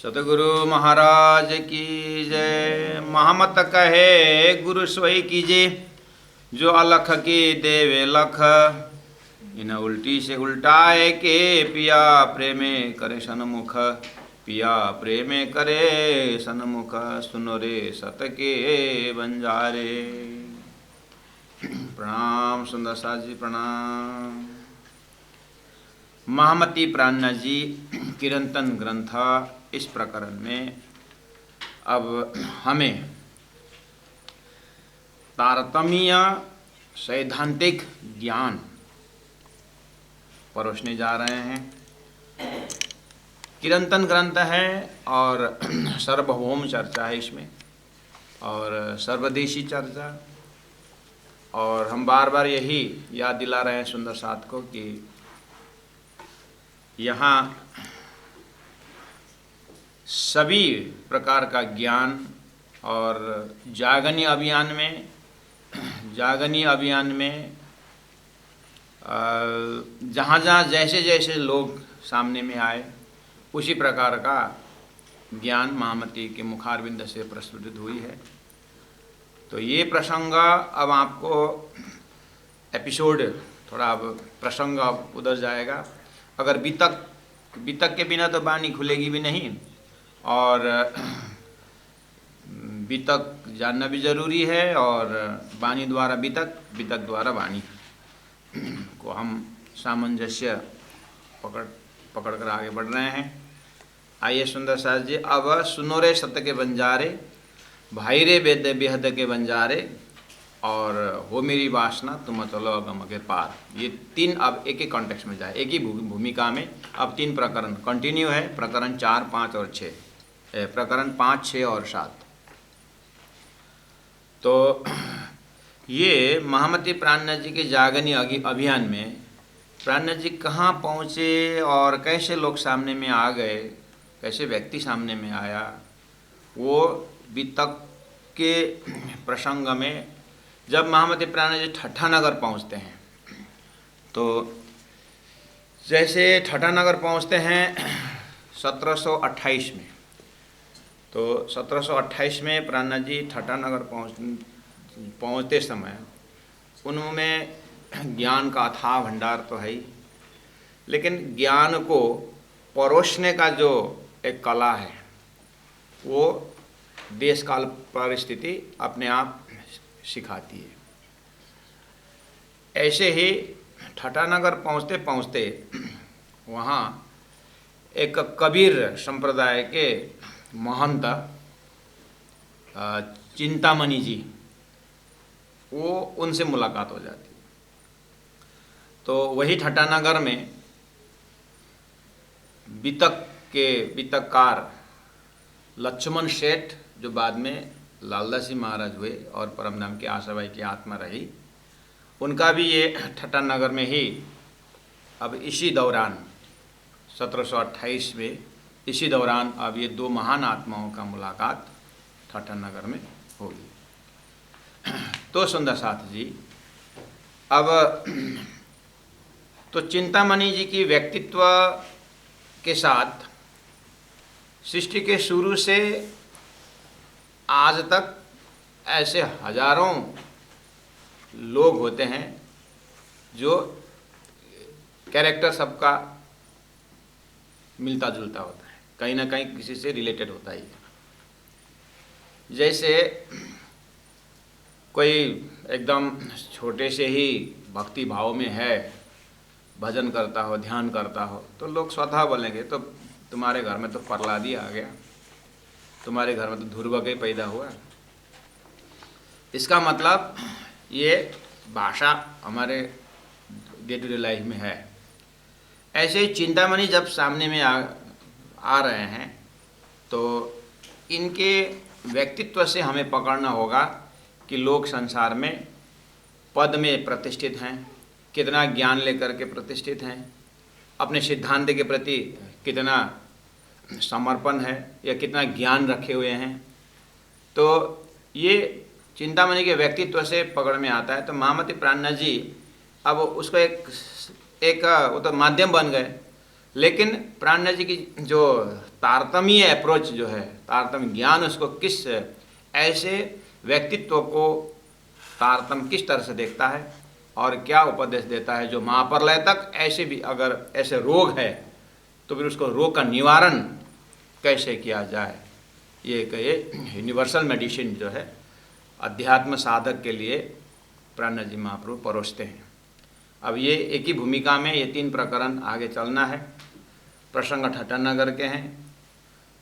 सतगुरु महाराज की जय। महामत कहे गुरु सोई कीजे, जो अलख की देवे लख। इन उल्टी से उल्टाए के पिया प्रेमे करे सन्मुख। पिया प्रेमे करे सन्मुख, सुनो रे सत के बंजारे। प्रणाम सुंदर साथ जी, प्रणाम। महामती प्राणनाथ जी किरंतन ग्रंथ इस प्रकरण में अब हमें तारतम्य सैद्धांतिक ज्ञान परोसने जा रहे हैं। किरंतन ग्रंथ है और सार्वभौम चर्चा है इसमें, और सर्वदेशी चर्चा। और हम बार बार यही याद दिला रहे हैं सुंदर साथ को कि यहाँ सभी प्रकार का ज्ञान और जागनी अभियान में जहाँ जहाँ जैसे जैसे लोग सामने में आए उसी प्रकार का ज्ञान महामती के मुखारविंद से प्रस्तुत हुई है। तो ये प्रसंग अब आपको एपिसोड थोड़ा अब प्रसंग अब उधर जाएगा। अगर बीतक के बिना तो वाणी खुलेगी भी नहीं, और बीतक जानना भी जरूरी है, और वाणी द्वारा बीतक, बीतक द्वारा वाणी को हम सामंजस्य पकड़ कर आगे बढ़ रहे हैं। आइए सुंदर साथ जी, अब सुनो रे सत्य के बंजारे, भाई रे वेद बेहद के बंजारे, और हो मेरी वासना तुम चलो अगम के पार। ये तीन अब एक ही कॉन्टेक्स्ट में जाए, एक ही भूमिका में अब तीन प्रकरण कंटिन्यू है। प्रकरण 4, 5 और 6, प्रकरण 5, 6 और 7। तो ये महामती प्राणनाथ जी के जागनी अभियान में प्राणनाथ जी कहाँ पहुँचे और कैसे लोग सामने में आ गए, कैसे व्यक्ति सामने में आया, वो बीतक के प्रसंग में जब महामती प्राणनाथ जी ठट्ठानगर पहुँचते हैं, तो जैसे ठट्ठानगर पहुँचते हैं 1728 में, तो 1728 में प्राणनाथ जी ठट्ठानगर पहुँचते समय उनमें ज्ञान का अथाह भंडार तो है ही, लेकिन ज्ञान को परोसने का जो एक कला है वो देश काल परिस्थिति अपने आप सिखाती है। ऐसे ही ठट्ठानगर पहुँचते पहुँचते वहाँ एक कबीर संप्रदाय के महंत चिंतामणि जी, वो उनसे मुलाकात हो जाती है। तो वही ठट्ठानगर में बीतककार लक्ष्मण सेठ, जो बाद में लालदासी महाराज हुए और परम नाम की आशाबाई की आत्मा रही, उनका भी ये ठट्ठानगर में ही अब इसी दौरान 1728 में इसी दौरान अब ये दो महान आत्माओं का मुलाकात ठट्ठानगर में होगी। तो सुंदर साथ जी, अब तो चिंतामणि जी की व्यक्तित्व के साथ सृष्टि के शुरू से आज तक ऐसे हजारों लोग होते हैं जो कैरेक्टर सबका मिलता जुलता होता है, कहीं ना कहीं किसी से रिलेटेड होता ही है। जैसे कोई एकदम छोटे से ही भक्ति भाव में है, भजन करता हो, ध्यान करता हो, तो लोग स्वतः बोलेंगे तो तुम्हारे घर में तो प्रहलाद ही आ गया, तुम्हारे घर में तो ध्रुव ही पैदा हुआ। इसका मतलब ये भाषा हमारे डे टू डे लाइफ में है। ऐसे ही चिंतामणि जब सामने में आ रहे हैं, तो इनके व्यक्तित्व से हमें पकड़ना होगा कि लोग संसार में पद में प्रतिष्ठित हैं, कितना ज्ञान लेकर के प्रतिष्ठित हैं, अपने सिद्धांत के प्रति कितना समर्पण है या कितना ज्ञान रखे हुए हैं। तो ये चिंतामणि के व्यक्तित्व से पकड़ में आता है। तो महामती प्राणनाथ जी अब उसको एक वो तो माध्यम बन गए, लेकिन प्राणनाथ जी की जो तारतम्य अप्रोच जो है, तारतम्य ज्ञान, उसको किस ऐसे व्यक्तित्व को तारतम्य किस तरह से देखता है और क्या उपदेश देता है जो महाप्रलय तक ऐसे भी अगर ऐसे रोग है तो फिर उसको रोग का निवारण कैसे किया जाए, ये यूनिवर्सल मेडिसिन जो है अध्यात्म साधक के लिए प्राणनाथ जी महाप्रभु परोसते हैं। अब ये एक ही भूमिका में ये 3 प्रकरण आगे चलना है। प्रसंग ठट्टानगर के हैं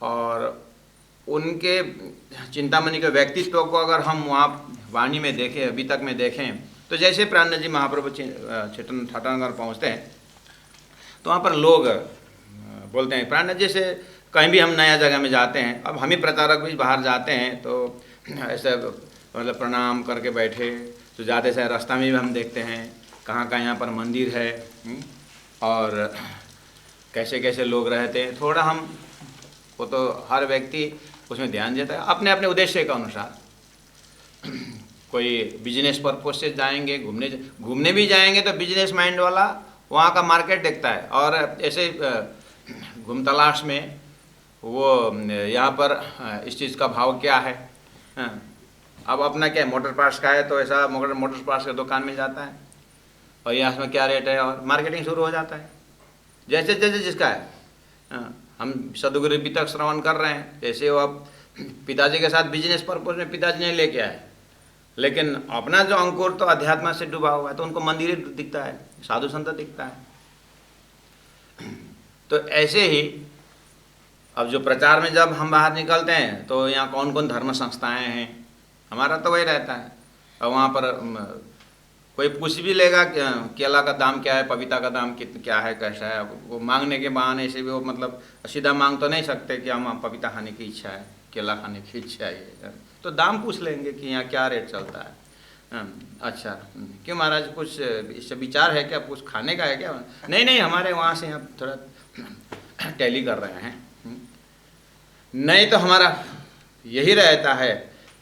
और उनके चिंतामणि के व्यक्तित्व को अगर हम वहाँ वाणी में देखें, अभी तक में देखें, तो जैसे प्राणनाथ जी महाप्रभु ठट्टानगर पहुँचते हैं तो वहाँ पर लोग बोलते हैं प्राणनाथ जी से, कहीं भी हम नया जगह में जाते हैं, अब हम ही प्रचारक भी बाहर जाते हैं तो ऐसे मतलब प्रणाम करके बैठे, तो जाते से रास्ता में भी हम देखते हैं कहाँ कहाँ यहाँ पर मंदिर है और कैसे कैसे लोग रहते हैं। थोड़ा हम वो तो हर व्यक्ति उसमें ध्यान देता है अपने अपने उद्देश्य के अनुसार। कोई बिजनेस पर्पज से जाएंगे, घूमने भी जाएंगे तो बिजनेस माइंड वाला वहाँ का मार्केट देखता है, और ऐसे घूम तलाश में वो यहाँ पर इस चीज़ का भाव क्या है। अब अपना क्या मोटर पार्ट्स का है तो ऐसा मोटर पार्ट्स के दुकान में जाता है और यहाँ में क्या रेट है और मार्केटिंग शुरू हो जाता है जैसे जैसे जिसका है। हम सदगुरु भी तक श्रवण कर रहे हैं, जैसे वो अब पिताजी के साथ बिजनेस पर्पज में पिताजी ने लेके आए, लेकिन अपना जो अंकुर तो अध्यात्म से डूबा हुआ है तो उनको मंदिर दिखता है, साधु संत दिखता है। तो ऐसे ही अब जो प्रचार में जब हम बाहर निकलते हैं तो यहाँ कौन कौन धर्म संस्थाएं हैं, हमारा तो वही रहता है। और वहाँ पर कोई पूछ भी लेगा केला का दाम क्या है, पपीता का दाम क्या है, कैसा है। वो मांगने के बहाने से भी वो मतलब सीधा मांग तो नहीं सकते कि हम पपीता खाने की इच्छा है, केला खाने की इच्छा है, तो दाम पूछ लेंगे कि यहाँ क्या रेट चलता है। अच्छा क्यों महाराज, कुछ इससे विचार है क्या, कुछ खाने का है क्या? नहीं नहीं, हमारे वहाँ से यहाँ थोड़ा टैली कर रहे हैं। नहीं तो हमारा यही रहता है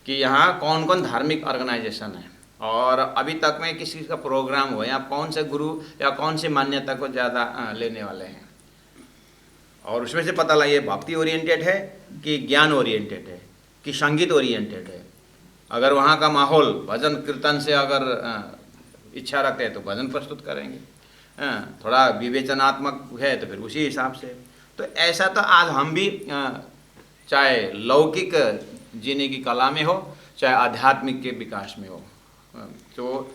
कि यहाँ कौन कौन धार्मिक ऑर्गेनाइजेशन है और अभी तक में किसी का प्रोग्राम हो, या कौन से गुरु या कौन सी मान्यता को ज़्यादा लेने वाले हैं, और उसमें से पता लगे भक्ति ओरिएंटेड है कि ज्ञान ओरिएंटेड है कि संगीत ओरिएंटेड है। अगर वहाँ का माहौल भजन कीर्तन से अगर इच्छा रखते हैं तो भजन प्रस्तुत करेंगे, थोड़ा विवेचनात्मक है तो फिर उसी हिसाब से। तो ऐसा तो आज हम भी चाहे लौकिक जीने की कला में हो चाहे आध्यात्मिक के विकास में हो, तो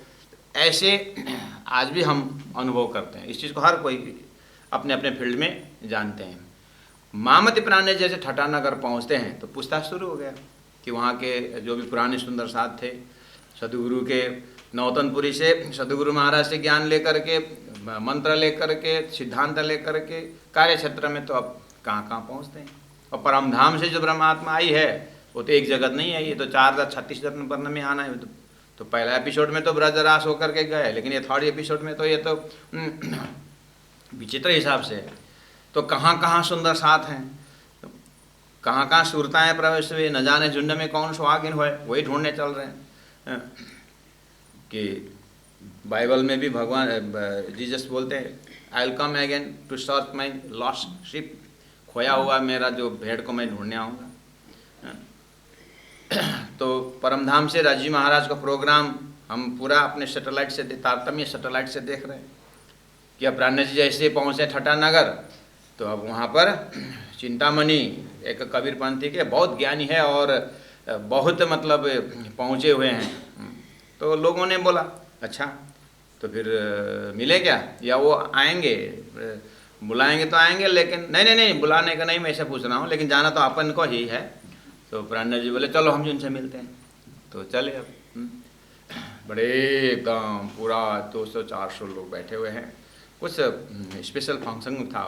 ऐसे आज भी हम अनुभव करते हैं। इस चीज़ को हर कोई अपने अपने फील्ड में जानते हैं। महामती प्राण जैसे ठट्टानगर पहुँचते हैं तो पूछताछ शुरू हो गया कि वहाँ के जो भी पुराने सुंदर साथ थे, सदगुरु के नौतनपुरी से सदगुरु महाराज से ज्ञान लेकर के, मंत्र लेकर के, सिद्धांत लेकर के कार्य क्षेत्र में तो अब कहाँ कहाँ पहुँचते हैं। और परमधाम से जो ब्रह्मात्मा आई है वो तो एक जगत नहीं आई, ये तो 4036 जन्म वर्ण में आना है। तो पहला एपिसोड में तो ब्रजरास होकर के गए, लेकिन ये 3rd एपिसोड में तो ये तो विचित्र हिसाब से है। तो कहाँ कहाँ सुंदर साथ हैं, कहाँ कहाँ सुरताएँ प्रवेश हुई, न जाने झुंड में कौन सुहागिन हुए, वही ढूंढने चल रहे हैं। कि बाइबल में भी भगवान जीसस बोलते हैं I will come again to search my lost ship, खोया हुआ मेरा जो भेड़ को मैं ढूंढने आऊँगा। तो परमधाम से राजी महाराज का प्रोग्राम हम पूरा अपने सैटेलाइट से, तारतम्य सैटेलाइट से देख रहे हैं कि अब प्राण जी जैसे पहुँचे ठट्टानगर तो अब वहाँ पर चिंतामणि एक कबीरपंथी के बहुत ज्ञानी है और बहुत मतलब पहुँचे हुए हैं। तो लोगों ने बोला अच्छा तो फिर मिले क्या, या वो आएंगे, बुलाएंगे तो आएंगे, लेकिन नहीं नहीं नहीं बुलाने का नहीं, मैं ऐसे पूछ रहा हूँ, लेकिन जाना तो अपन को ही है। तो प्राण जी बोले चलो हम जिनसे मिलते हैं। तो चले अब बड़े एकदम पूरा 200-400 लोग बैठे हुए हैं, कुछ स्पेशल फंक्शन था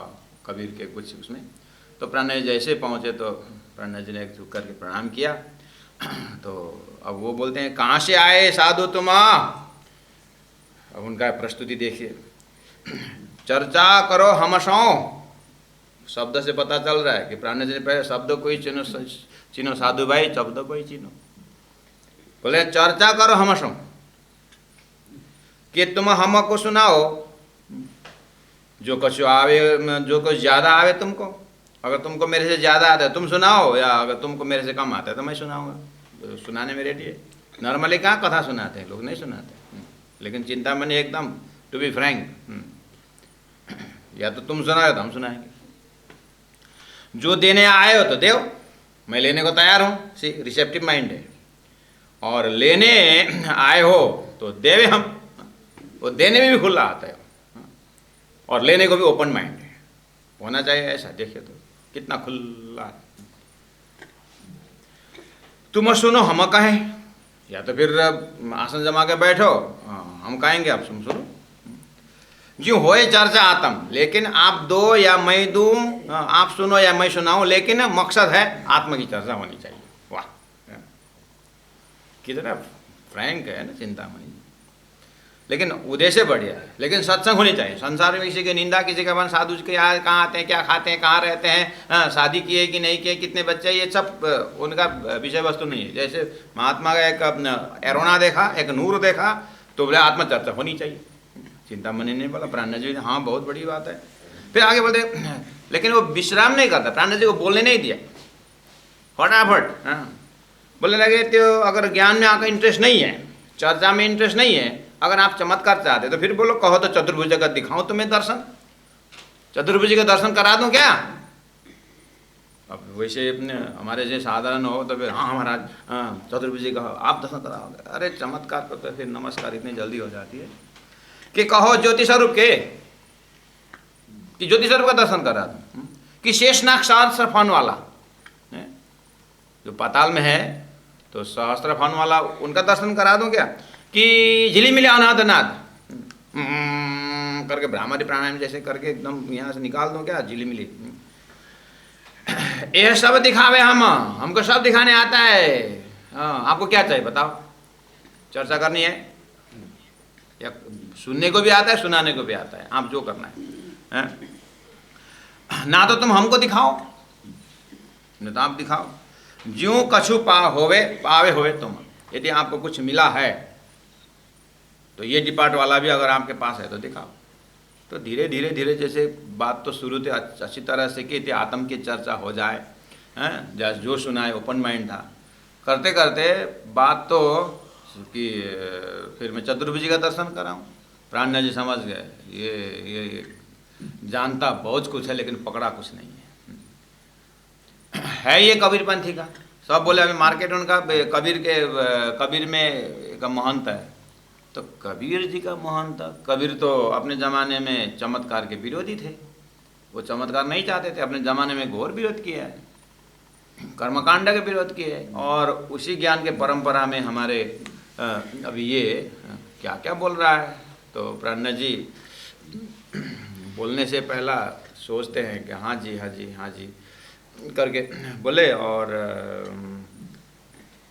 कबीर के कुछ उसमें। तो प्राण जी जैसे पहुँचे तो प्राण जी ने झुक करके प्रणाम किया। तो अब वो बोलते हैं कहाँ से आए साधु तुम? अब उनका प्रस्तुति देखिए, चर्चा करो हमसों, शब्द से पता चल रहा है कि प्राण जी ने पहले शब्द कोई चिन्हो साधु भाई, शब्द कोई चिन्हो। बोले चर्चा करो हमसों कि तुम हमको सुनाओ जो कुछ आवे, जो कुछ ज़्यादा आवे तुमको, अगर तुमको मेरे से ज़्यादा आता है तुम सुनाओ, या अगर तुमको मेरे से कम आता है तो मैं सुनाऊंगा। तो सुनाने में रेडी है। नॉर्मली कहाँ कथा सुनाते हैं लोग, नहीं सुनाते। लेकिन चिंतामणि एकदम टू बी फ्रैंक, या तो तुम सुनाओ तो हम सुनाएंगे। जो देने आए हो तो दो, मैं लेने को तैयार हूँ। सी रिसेप्टिव माइंड है। और लेने आए हो तो देवे हम, वो देने में भी खुला आता है और लेने को भी ओपन माइंड है, होना चाहिए ऐसा। देखिए तो कितना खुला है। तुम सुनो हम कहें, या तो फिर आसन जमा के बैठो, हम कहेंगे आप सुनो। जो होए चर्चा आत्म, लेकिन आप दो या मैं दूं, आप सुनो या मैं सुनाऊं, लेकिन मकसद है आत्मा की चर्चा होनी चाहिए। वाह, कितना फ्रैंक है ना चिंतामणि। लेकिन उद्देश्य बढ़िया है, लेकिन सत्संग होनी चाहिए। संसार में किसी की निंदा, किसी का मन, साधु के यहाँ कहाँ आते हैं, क्या खाते हैं, कहाँ रहते हैं, शादी किए कि नहीं किए, कितने बच्चे, ये सब उनका विषय वस्तु नहीं है। जैसे महात्मा का एक एरोना देखा, एक नूर देखा, तो बोले आत्मा चर्चा होनी चाहिए। चिंतामणि ने बोला, प्राणनाथ जी हाँ बहुत बड़ी बात है। फिर आगे बोलते, लेकिन वो विश्राम नहीं करता, प्राणनाथ जी को बोलने नहीं दिया, फटाफट बोलने लगे। तो अगर ज्ञान में आपका इंटरेस्ट नहीं है, चर्चा में इंटरेस्ट नहीं है, अगर आप चमत्कार चाहते तो फिर बोलो, कहो तो चतुर्भुज का दिखाऊं तुम्हें दर्शन, चतुर्भुज का दर्शन करा दूं क्या? अब वैसे अपने हमारे जैसे साधारण हो तो फिर हाँ महाराज चतुर्भुज का आप दर्शन कराओगे। अरे चमत्कार पर तो फिर नमस्कार इतनी जल्दी हो जाती है कि कहो ज्योति स्वरूप के, कि ज्योति स्वरूप का दर्शन करा दूं, कि शेषनाग सहस्त्र फन वाला जो पाताल में है, तो सहस्त्र फन वाला उनका दर्शन करा दूं क्या? कि झिलिमिली अनाथ नाद करके ब्राह्मणी प्राणायाम जैसे करके एकदम यहाँ से निकाल दूं क्या? झिलिमिली यह सब दिखावे, हमको सब दिखाने आता है। आपको क्या चाहिए बताओ? चर्चा करनी है या सुनने को भी आता है, सुनाने को भी आता है, आप जो करना है। ना तो तुम हमको दिखाओ, न तो आप दिखाओ। ज्यों कछु पावे होवे तुम, यदि आपको कुछ मिला है तो ये डिपार्ट वाला भी अगर आपके पास है तो दिखाओ। तो धीरे धीरे धीरे जैसे बात तो शुरू थे अच्छी तरह से कि थी, आत्म की चर्चा हो जाए, हैं जैसे जो सुनाए ओपन माइंड था। करते करते बात तो कि फिर मैं चतुर्भुज का दर्शन कराऊं। प्राणनाथ जी समझ गए ये जानता बहुत कुछ है लेकिन पकड़ा कुछ नहीं है ये कबीरपंथी का। सब बोले अभी मार्केट उनका कबीर में एक महंत है। तो कबीर जी का महंत, कबीर तो अपने ज़माने में चमत्कार के विरोधी थे, वो चमत्कार नहीं चाहते थे, अपने ज़माने में घोर विरोध किया है, कर्मकांड के विरोध किए है। और उसी ज्ञान के परंपरा में हमारे अभी ये क्या क्या बोल रहा है। तो प्राणनाथ जी बोलने से पहला सोचते हैं कि हाँ जी हाँ जी हाँ जी करके बोले, और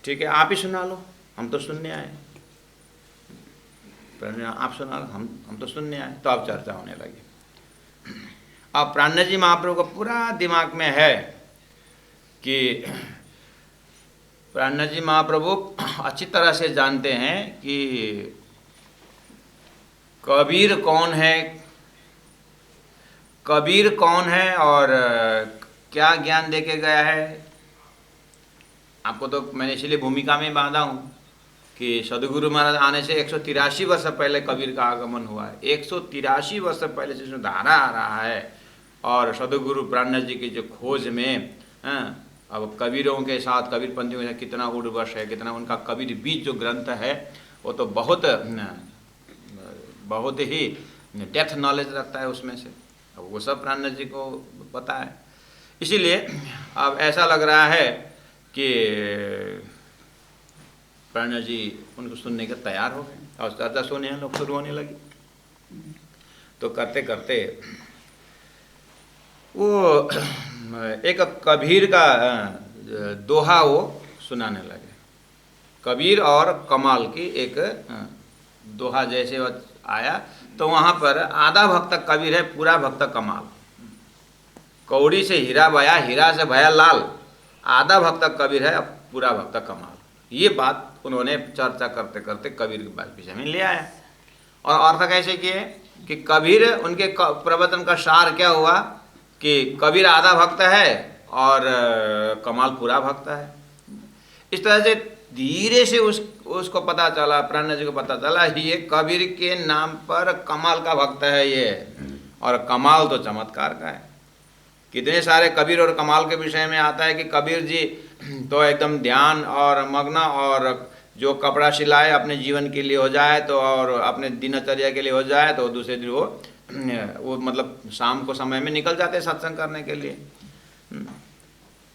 ठीक है आप ही सुना लो, हम तो सुनने आए। आप सुना लो, हम तो सुनने आए। तो अब चर्चा होने लगी। अब प्राणनाथ जी महाप्रभु को पूरा दिमाग में है कि प्राणनाथ जी महाप्रभु अच्छी तरह से जानते हैं कि कबीर कौन है, कबीर कौन है और क्या ज्ञान देके गया है। आपको तो मैंने इसलिए भूमिका में बांधा हूँ कि सदगुरु महाराज आने से 183 वर्ष पहले कबीर का आगमन हुआ है। 183 वर्ष पहले से इसमें धारा आ रहा है। और सदगुरु प्राणनाथ जी की जो खोज में अब कबीरों के साथ, कबीरपंथियों के साथ कितना उड़वश है, कितना उनका कबीर बीज जो ग्रंथ है वो तो बहुत ही डेप्थ नॉलेज रखता है उसमें से। अब वो सब प्राणनाथ जी को पता है। इसीलिए अब ऐसा लग रहा है कि प्राणनाथ जी उनको सुनने के तैयार हो गए और चर्चा सुने लोग शुरू होने लगी। तो करते करते वो एक कबीर का दोहा वो सुनाने लगे। कबीर और कमाल की एक दोहा जैसे वो आया तो वहाँ पर आधा भक्त कबीर है, पूरा भक्त कमाल। कौड़ी से हीरा बया, हीरा से भया लाल, आधा भक्त कबीर है, पूरा भक्त कमाल। ये बात उन्होंने चर्चा करते करते कबीर के विषय में ले आया। और अर्थ कैसे किए कि कबीर उनके प्रवचन का सार क्या हुआ कि कबीर आधा भक्त है और कमाल पूरा भक्त है। इस तरह से धीरे से उसको पता चला, प्राणनाथ जी को पता चला ये कबीर के नाम पर कमाल का भक्त है ये, और कमाल तो चमत्कार का है। कितने सारे कबीर और कमाल के विषय में आता है कि कबीर जी तो एकदम ध्यान और मग्न, और जो कपड़ा सिलाए अपने जीवन के लिए हो जाए तो, और अपने दिनचर्या के लिए हो जाए तो दूसरे दिन वो मतलब शाम को समय में निकल जाते सत्संग करने के लिए।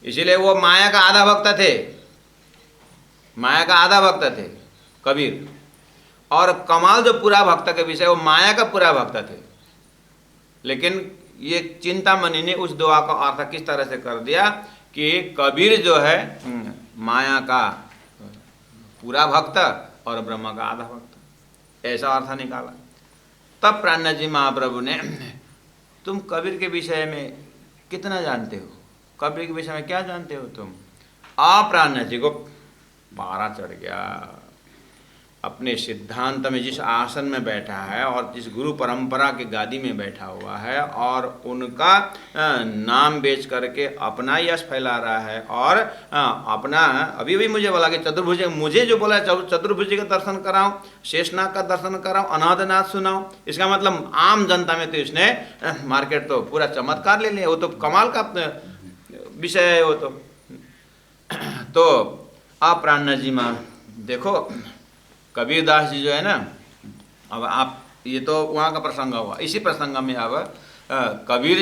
इसीलिए वो माया का आधा भक्त थे, माया का आधा भक्त थे कबीर, और कमाल जो पूरा भक्त के विषय वो माया का पूरा भक्त थे। लेकिन ये चिंतामणि ने उस दुआ का अर्थ किस तरह से कर दिया कि कबीर जो है माया का पूरा भक्त और ब्रह्म का आधा भक्त, ऐसा अर्थ निकाला। तब प्राणनाथ जी महाप्रभु ने, तुम कबीर के विषय में कितना जानते हो, कबीर के विषय में क्या जानते हो तुम? प्राणनाथ जी को पारा चढ़ गया। अपने सिद्धांत में जिस आसन में बैठा है और जिस गुरु परंपरा की गादी में बैठा हुआ है और उनका नाम बेच करके अपना यश फैला रहा है, और अपना अभी भी मुझे बोला कि चतुर्भुज, मुझे जो बोला चतुर्भुज का दर्शन कराओ, शेषनाग का दर्शन कराओ, अनाथनाथ सुनाओ, इसका मतलब आम जनता में तो इसने मार्केट तो पूरा चमत्कार ले लिया। वो तो कमाल का विषय है वो तो आप प्राणनाथ जी माँ देखो, कबीरदास जी जो है ना, अब आप ये तो वहाँ का प्रसंग हुआ, इसी प्रसंग में अब कबीर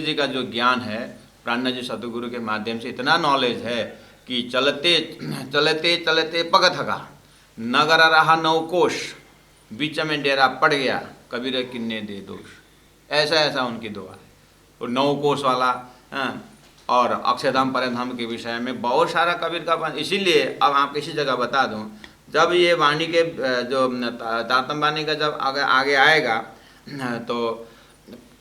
जी का जो ज्ञान है, प्राणनाथ जी सतगुरु के माध्यम से इतना नॉलेज है कि चलते चलते चलते पग थका, नगर रहा नवकोश, बीच में डेरा पड़ गया, कबीर किन्ने दे दोष, ऐसा ऐसा उनकी दुआ है। और नवकोश वाला और अक्षरधाम परमधाम के विषय में बहुत सारा कबीर का। इसीलिए अब आप किसी जगह बता दूं, जब ये वाणी के जो तारतम वाणी का जब आगे आएगा तो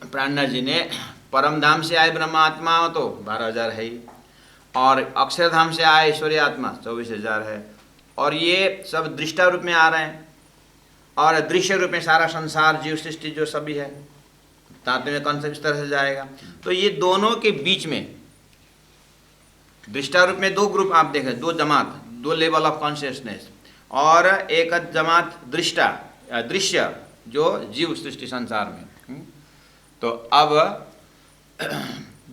प्राणनाथ जी ने परमधाम से आए ब्रह्मात्मा तो 12,000 है ही, और अक्षरधाम से आए ईश्वरीय आत्मा 24,000 है, और ये सब दृष्टा रूप में आ रहे हैं, और दृश्य रूप में सारा संसार जीव सृष्टि जो सभी है, तारतम्य में कौन सा इस तरह से जाएगा। तो ये दोनों के बीच में दृष्टा रूप में दो ग्रुप आप देखें, दो जमात, दो लेवल ऑफ कॉन्शियसनेस, और एक जमात दृष्टा दृश्य जो जीव सृष्टि संसार में। तो अब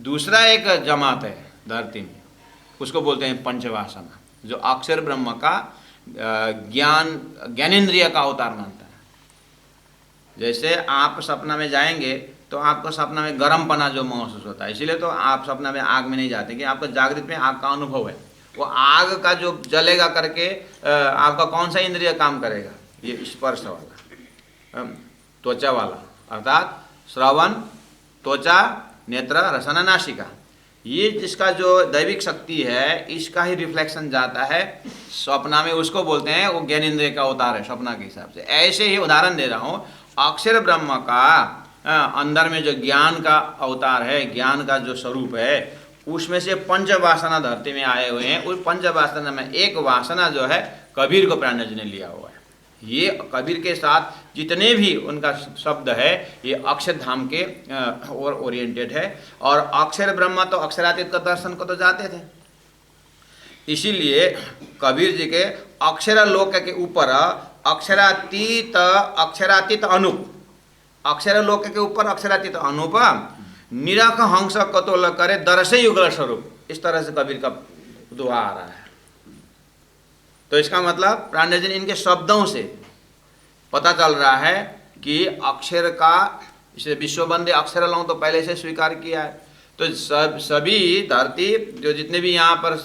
दूसरा एक जमात है धरती में, उसको बोलते हैं पंचवासना, जो अक्षर ब्रह्म का ज्ञानेन्द्रिय का अवतार मानता है। जैसे आप सपना में जाएंगे तो आपको सपना में गर्मपना जो महसूस होता है, इसीलिए तो आप सपना में आग में नहीं जाते कि आपको जागृत में आग का अनुभव है। वो आग का जो जलेगा करके आपका कौन सा इंद्रिय काम करेगा? ये स्पर्श वाला, त्वचा वाला, अर्थात श्रवण, त्वचा, नेत्र, रसना, नासिका, ये जिसका जो दैविक शक्ति है इसका ही रिफ्लेक्शन जाता है स्वप्ना में, उसको बोलते हैं वो ज्ञानेन्द्रिय का अवतार है स्वप्ना के हिसाब से। ऐसे ही उदाहरण दे रहा हूँ, अक्षर ब्रह्म का अंदर में जो ज्ञान का अवतार है, ज्ञान का जो स्वरूप है, उसमें से पंच वासना धरती में आए हुए हैं। उस पंच वासना में एक वासना जो है कबीर को प्राणनाथ जी ने लिया हुआ है। ये कबीर के साथ जितने भी उनका शब्द है ये अक्षर धाम के और ओरिएंटेड है, और अक्षर ब्रह्म तो अक्षरातीत का दर्शन को तो जाते थे। इसीलिए कबीर जी के अक्षर लोक के ऊपर अक्षरातीत अनूप, अक्षर लोक के ऊपर अक्षरातीत अनूप, निरख हंस कतोल करे दरसे युगल स्वरूप, इस तरह से कबीर का दोहा आ रहा है। तो इसका मतलब प्राणनाथ जी इनके शब्दों से पता चल रहा है कि अक्षर का, इसे विश्ववंदे अक्षर लौं तो पहले से स्वीकार किया है। तो सभी धरती जो जितने भी यहाँ पर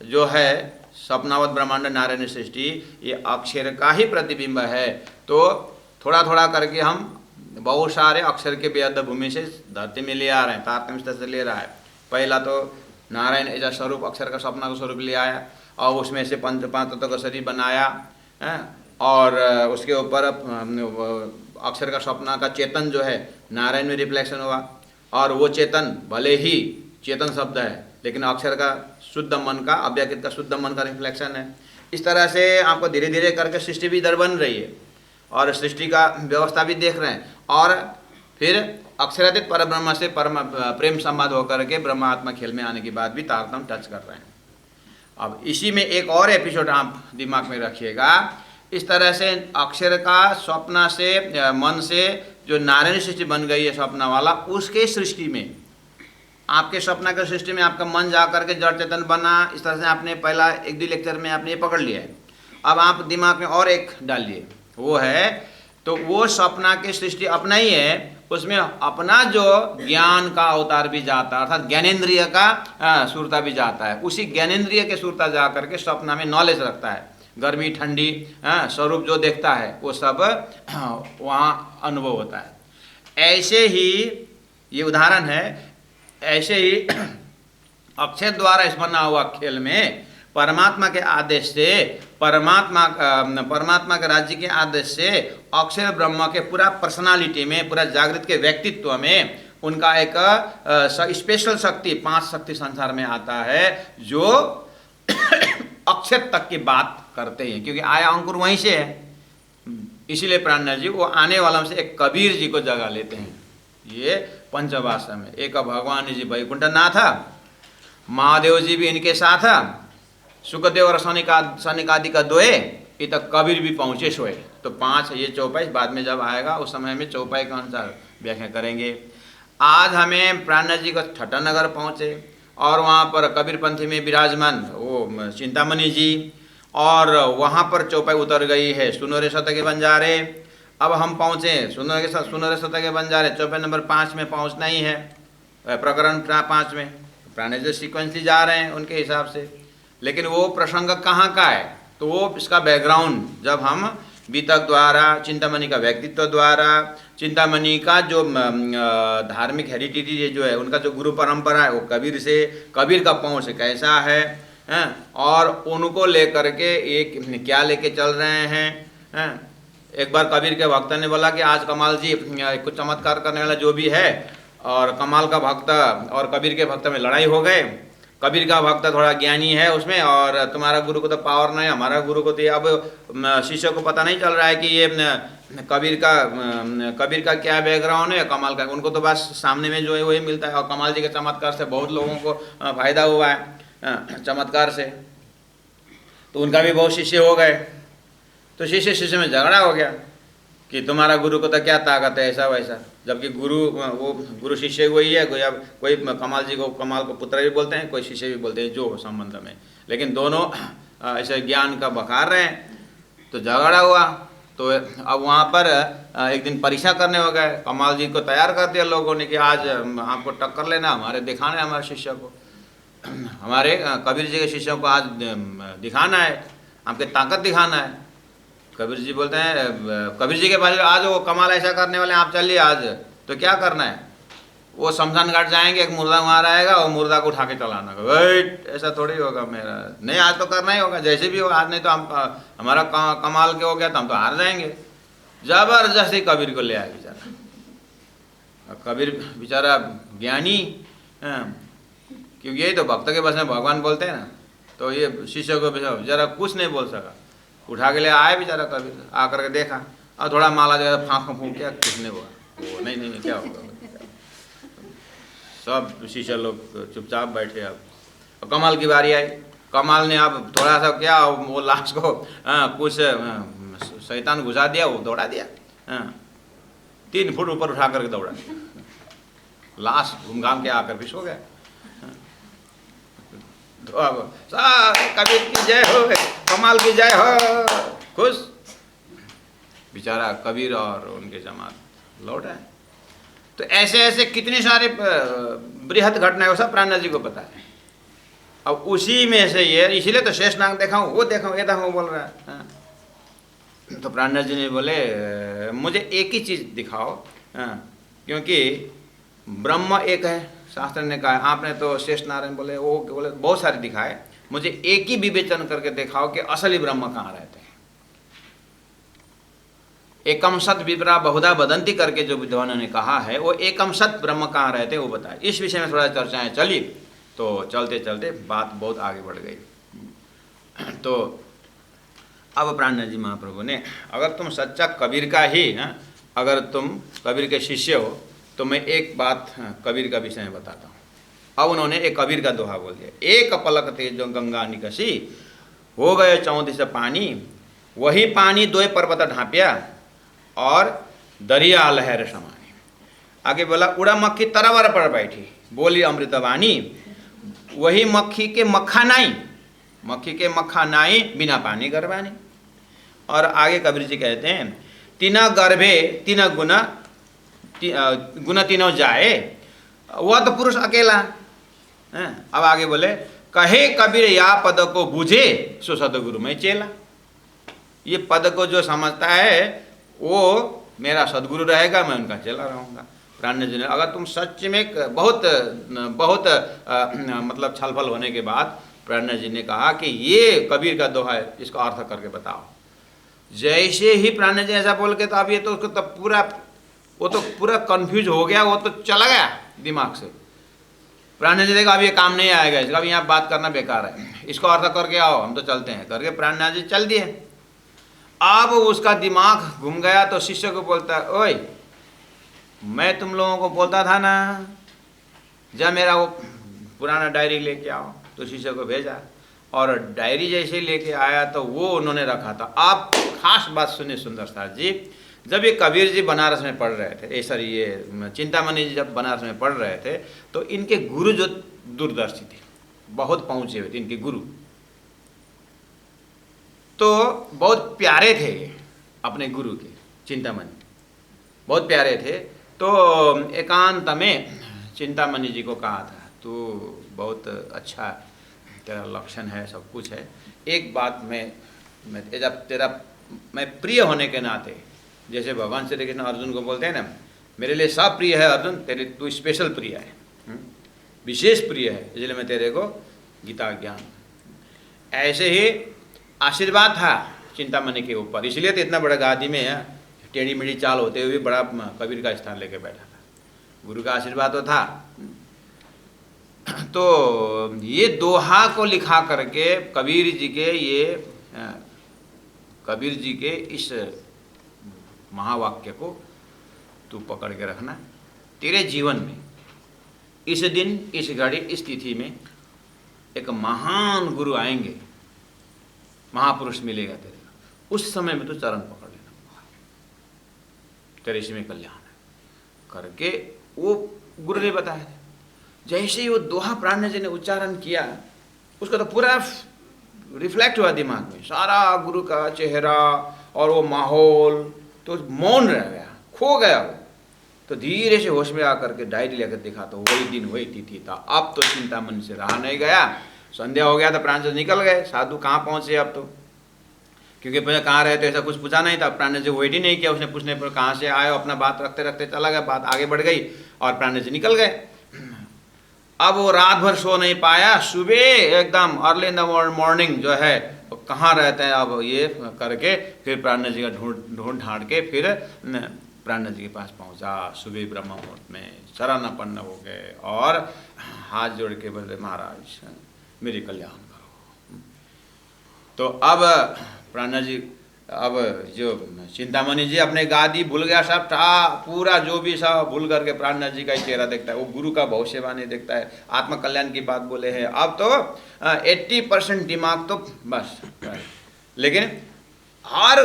जो है सपनावत ब्रह्मांड नारायण सृष्टि, ये अक्षर का ही प्रतिबिंब है। तो थोड़ा थोड़ा करके हम बहुत सारे अक्षर के बेअद भूमि से धरती में ले आ रहे हैं, तारतम्य से ले रहा है। पहला तो नारायण ऐसा स्वरूप अक्षर का सपना का स्वरूप ले आया, और उसमें से पांच तत्व का शरीर बनाया है, और उसके ऊपर अक्षर का सपना का चेतन जो है नारायण में रिफ्लेक्शन हुआ, और वो चेतन भले ही चेतन शब्द है लेकिन अक्षर का शुद्ध मन का, अव्यक्त का शुद्ध मन का रिफ्लेक्शन है। इस तरह से आपको धीरे धीरे करके सृष्टि भी इधर बन रही है। और सृष्टि का व्यवस्था भी देख रहे हैं, और फिर अक्षरातीत परब्रह्म से परम प्रेम संवाद होकर के ब्रह्मात्मा खेल में आने के बाद भी तारतम्य टच कर रहे हैं। अब इसी में एक और एपिसोड आप दिमाग में रखिएगा। इस तरह से अक्षर का स्वप्न से मन से जो नारायण सृष्टि बन गई है स्वप्न वाला, उसके सृष्टि में, आपके स्वप्न के सृष्टि में आपका मन जा करके जड़ चेतन बना। इस तरह से आपने पहला 1-2 लेक्चर में आपने ये पकड़ लिया है। अब आप दिमाग में और एक डालिए, वो है तो वो स्वप्न की सृष्टि अपना ही है, उसमें अपना जो ज्ञान का अवतार भी जाता है, अर्थात ज्ञानेन्द्रिय का सुरता भी जाता है। उसी ज्ञानेन्द्रिय के सुरता जा करके स्वप्न में नॉलेज रखता है, गर्मी ठंडी स्वरूप जो देखता है वो सब वहाँ अनुभव होता है। ऐसे ही ये उदाहरण है, ऐसे ही अक्षर द्वारा इस बना हुआ खेल में परमात्मा के आदेश से, परमात्मा के राज्य के आदेश से अक्षर ब्रह्म के पूरा पर्सनालिटी में, पूरा जागृत के व्यक्तित्व में उनका एक स्पेशल शक्ति, 5 शक्ति संसार में आता है जो अक्षर तक की बात करते हैं, क्योंकि आया अंकुर वहीं से है। इसीलिए प्राणनाथ जी वो आने वालों से एक कबीर जी को जगह लेते हैं। ये पंचभाषा में एक भगवान जी वैकुंठनाथ, महादेव जी भी इनके साथ, सुखदेव और सनिकादि का 2, ये तक कबीर भी पहुँचे सोए। तो 5, ये चौपाई बाद में जब आएगा उस समय में चौपाई के अनुसार व्याख्या करेंगे। आज हमें प्राणनाथ जी को छठा नगर पहुँचे और वहाँ पर कबीरपंथी में विराजमान वो चिंतामणि जी, और वहाँ पर चौपाई उतर गई है सुनोरे सतह के बंजारे। अब हम पहुँचे सुनोरे सतह के बंजारे, चौपाई नंबर 5 में पहुँचना ही है, प्रकरण 5 में प्राणनाथ जी सीक्वेंसली जा रहे हैं उनके हिसाब से। लेकिन वो प्रसंग कहाँ का है, तो वो इसका बैकग्राउंड जब हम बीतक द्वारा, चिंतामणि का व्यक्तित्व द्वारा, चिंतामणि का जो धार्मिक हेरिटेज जो है, उनका जो गुरु परंपरा है वो कबीर से, कबीर का पहुँच कैसा है, और उनको लेकर के एक क्या लेके चल रहे हैं। एक बार कबीर के भक्त ने बोला कि आज कमाल जी कुछ चमत्कार करने वाला जो भी है, और कमाल का भक्त और कबीर के भक्त में लड़ाई हो गए। कबीर का भक्त थोड़ा ज्ञानी है उसमें, और तुम्हारा गुरु को तो पावर नहीं, हमारा गुरु को तो। अब शिष्य को पता नहीं चल रहा है कि ये कबीर का क्या बैकग्राउंड है, कमाल का उनको तो बस सामने में जो है वही मिलता है। और कमाल जी के चमत्कार से बहुत लोगों को फायदा हुआ है चमत्कार से, तो उनका भी बहुत शिष्य हो गए। तो शिष्य में झगड़ा हो गया कि तुम्हारा गुरु को तो क्या ताकत है ऐसा वैसा, जबकि गुरु शिष्य वही है। कोई कमाल जी को कमाल को पुत्र भी बोलते हैं, कोई शिष्य भी बोलते हैं जो संबंध में, लेकिन दोनों ऐसे ज्ञान का बखार रहे हैं। तो झगड़ा हुआ, तो अब वहाँ पर एक दिन परीक्षा करने हो गए। कमाल जी को तैयार कर दिया लोगों ने कि आज आपको टक्कर लेना, हमारे दिखाना है, हमारे शिष्य को, हमारे कबीर जी के शिष्यों को आज दिखाना है, आपके ताकत दिखाना है। कबीर जी बोलते हैं, कबीर जी के पास आज वो कमाल ऐसा करने वाले आप चलिए आज, तो क्या करना है, वो शमशान घाट जाएंगे, एक मुर्दा वहाँ रहेगा, वो मुर्दा को उठा के चलाना। वेट, ऐसा थोड़ी होगा मेरा, नहीं आज तो करना ही होगा जैसे भी हो, आज नहीं तो हम हमारा कमाल के हो गया तो हम तो हार जाएंगे। जबरदस्ती कबीर को ले आए बेचारा। कबीर बेचारा ज्ञानी, क्योंकि यही तो भक्त के बस में भगवान बोलते हैं ना, तो ये शिष्य को बेचारा कुछ नहीं बोल सका, उठा के ले आए बेचारा कबीर। आकर के देखा और थोड़ा माला जगह फाँक फूँक किया, कुछ नहीं हुआ। वो नहीं क्या होगा, सब शिष्य लोग चुपचाप बैठे। अब कमाल की बारी आई। कमाल ने अब थोड़ा सा क्या, वो लाश को कुछ शैतान घुसा दिया, वो दौड़ा दिया, 3 फुट ऊपर उठा करके दौड़ा, लाश घूम घाम के आकर भी सो गया। तो अब कबीर की जय हो, कमाल की जय हो, खुश। बेचारा कबीर और उनके जमात लौट आए। तो ऐसे ऐसे कितने सारे बृहद घटनाएं वो सब प्राणनाथ जी को पता है। अब उसी में से ये, इसीलिए तो शेष नाग देखा हूँ, वो देखा हूँ, ये देखा हूँ बोल रहा है। तो प्राणनाथ जी ने बोले मुझे एक ही चीज़ दिखाओ, क्योंकि ब्रह्म एक है, शास्त्र ने कहा। आपने तो शेष नारायण बोले, वो बोले बहुत सारे दिखाए, मुझे एक ही विवेचन करके दिखाओ कि असली ब्रह्म कहाँ रहते हैं। एकम सत विप्रा बहुधा बदंती करके जो विद्वानों ने कहा है, वो एकम सत ब्रह्म कहाँ रहते हैं वो बताए। इस विषय में थोड़ा चर्चाएं चली, तो चलते चलते बात बहुत आगे बढ़ गई। तो अब प्राणनाथ जी महाप्रभु ने, अगर तुम सच्चा कबीर का ही अगर तुम कबीर के शिष्य हो तो मैं एक बात कबीर का विषय में बताता हूँ। अब उन्होंने एक कबीर का दोहा बोल दिया, एक पलक तेज जो गंगा निकसी, हो गए 34 पानी, वही पानी 2 पर्वत ढांपिया और दरिया लहर समानी। आगे बोला, उड़ा मक्खी तरवर पर बैठी, बोली अमृतवाणी, वही मक्खी के मक्खा नाई, मक्खी के मक्खा नाई, बिना पानी गरबानी। और आगे कबीर जी कहते हैं, तीना गर्भे तीना गुना गुना तीनों जाए, वह तो पुरुष अकेला। अब आगे बोले, कहे कबीर या पद को बूझे, सो सदगुरु में चेला। ये पद को जो समझता है वो मेरा सदगुरु रहेगा, मैं उनका चेला रहूँगा। प्राणनाथ जी ने, अगर तुम सच में बहुत बहुत मतलब छलफल होने के बाद प्राणनाथ जी ने कहा कि ये कबीर का दोहा है, इसका अर्थ करके बताओ। जैसे ही प्राणनाथ जी ऐसा बोल के, तो अब ये तो उसको तो पूरा कंफ्यूज हो गया, वो तो चला गया दिमाग से। प्राणनाथ जी देखा अब ये काम नहीं आएगा, इसका अब यहाँ बात करना बेकार है, इसको अर्थ करके आओ, हम तो चलते हैं करके प्राणनाथ जी चल दिए। अब उसका दिमाग घूम गया तो शिष्य को बोलता है, ओए मैं तुम लोगों को बोलता था ना, जब मेरा वो पुराना डायरी लेके आओ। तो शिष्य को भेजा और डायरी जैसे लेके आया तो वो उन्होंने रखा था। आप खास बात सुनिए सुंदर साथ जी, जब ये कबीर जी बनारस में पढ़ रहे थे, सॉरी ये चिंतामणि जी जब बनारस में पढ़ रहे थे, तो इनके गुरु जो दूरदर्शी थे, बहुत पहुँचे हुए थे इनके गुरु, तो बहुत प्यारे थे अपने गुरु के, चिंतामणि बहुत प्यारे थे। तो एकांत में चिंतामणि जी को कहा था, तू बहुत अच्छा तेरा लक्षण है, सब कुछ है, एक बात मैं प्रिय होने के नाते, जैसे भगवान श्री कृष्ण अर्जुन को बोलते हैं ना, मेरे लिए सब प्रिय है अर्जुन, तेरे तू स्पेशल प्रिय है, विशेष प्रिय है, इसलिए मैं तेरे को गीता ज्ञान। ऐसे ही आशीर्वाद था चिंतामणि के ऊपर, इसलिए तो इतना बड़ा गादी में टेढ़ी मेढ़ी चाल होते हुए भी बड़ा कबीर का स्थान लेके बैठा था। गुरु का आशीर्वाद तो था। तो ये दोहा को लिखा करके कबीर जी के इस महावाक्य को तू पकड़ के रखना। तेरे जीवन में इस दिन, इस घड़ी, इस तिथि में एक महान गुरु आएंगे, महापुरुष मिलेगा तेरे को, उस समय में तो चरण पकड़ लेना, तेरे इसमें कल्याण है करके वो गुरु ने बताया। जैसे ही वो दोहा प्राणनाथ जी ने उच्चारण किया, उसका तो पूरा रिफ्लेक्ट हुआ दिमाग में, सारा गुरु का चेहरा और वो माहौल, तो मौन रह गया, खो गया वो। तो धीरे से होश में आकर के डायरी लेकर देखा तो वही दिन वही तिथि था। अब तो चिंतामणि से रहा नहीं गया, संध्या हो गया था, प्राणनाथ निकल गए। साधु कहाँ पहुँचे अब तो, क्योंकि पहले कहाँ रहे तो ऐसा कुछ पूछा नहीं था। प्राणनाथ जी वेट ही नहीं किया, उसने पूछने पर कहाँ से आए, अपना बात रखते रखते चला गया, बात आगे बढ़ गई और प्राणनाथ जी निकल गए। अब वो रात भर सो नहीं पाया, सुबह एकदम अर्ली इन द मॉर्निंग जो है कहाँ रहते हैं अब ये करके, फिर प्राणनाथ जी का ढूंढ ढांड के फिर प्राणनाथ जी के पास पहुँचा। सुबह ब्रह्म मुहूर्त में शरणापन्न हो गए और हाथ जोड़ के बोले, महाराज मेरी कल्याण करो। तो अब प्राणनाथ जी, अब जो चिंतामणि जी अपने गादी भूल गया, सब था पूरा जो भी सब भूल करके प्राणनाथ जी का ही चेहरा देखता है, वो गुरु का भविष्यवाणी देखता है, आत्मकल्याण की बात बोले हैं। अब तो 80% दिमाग तो बस। लेकिन हर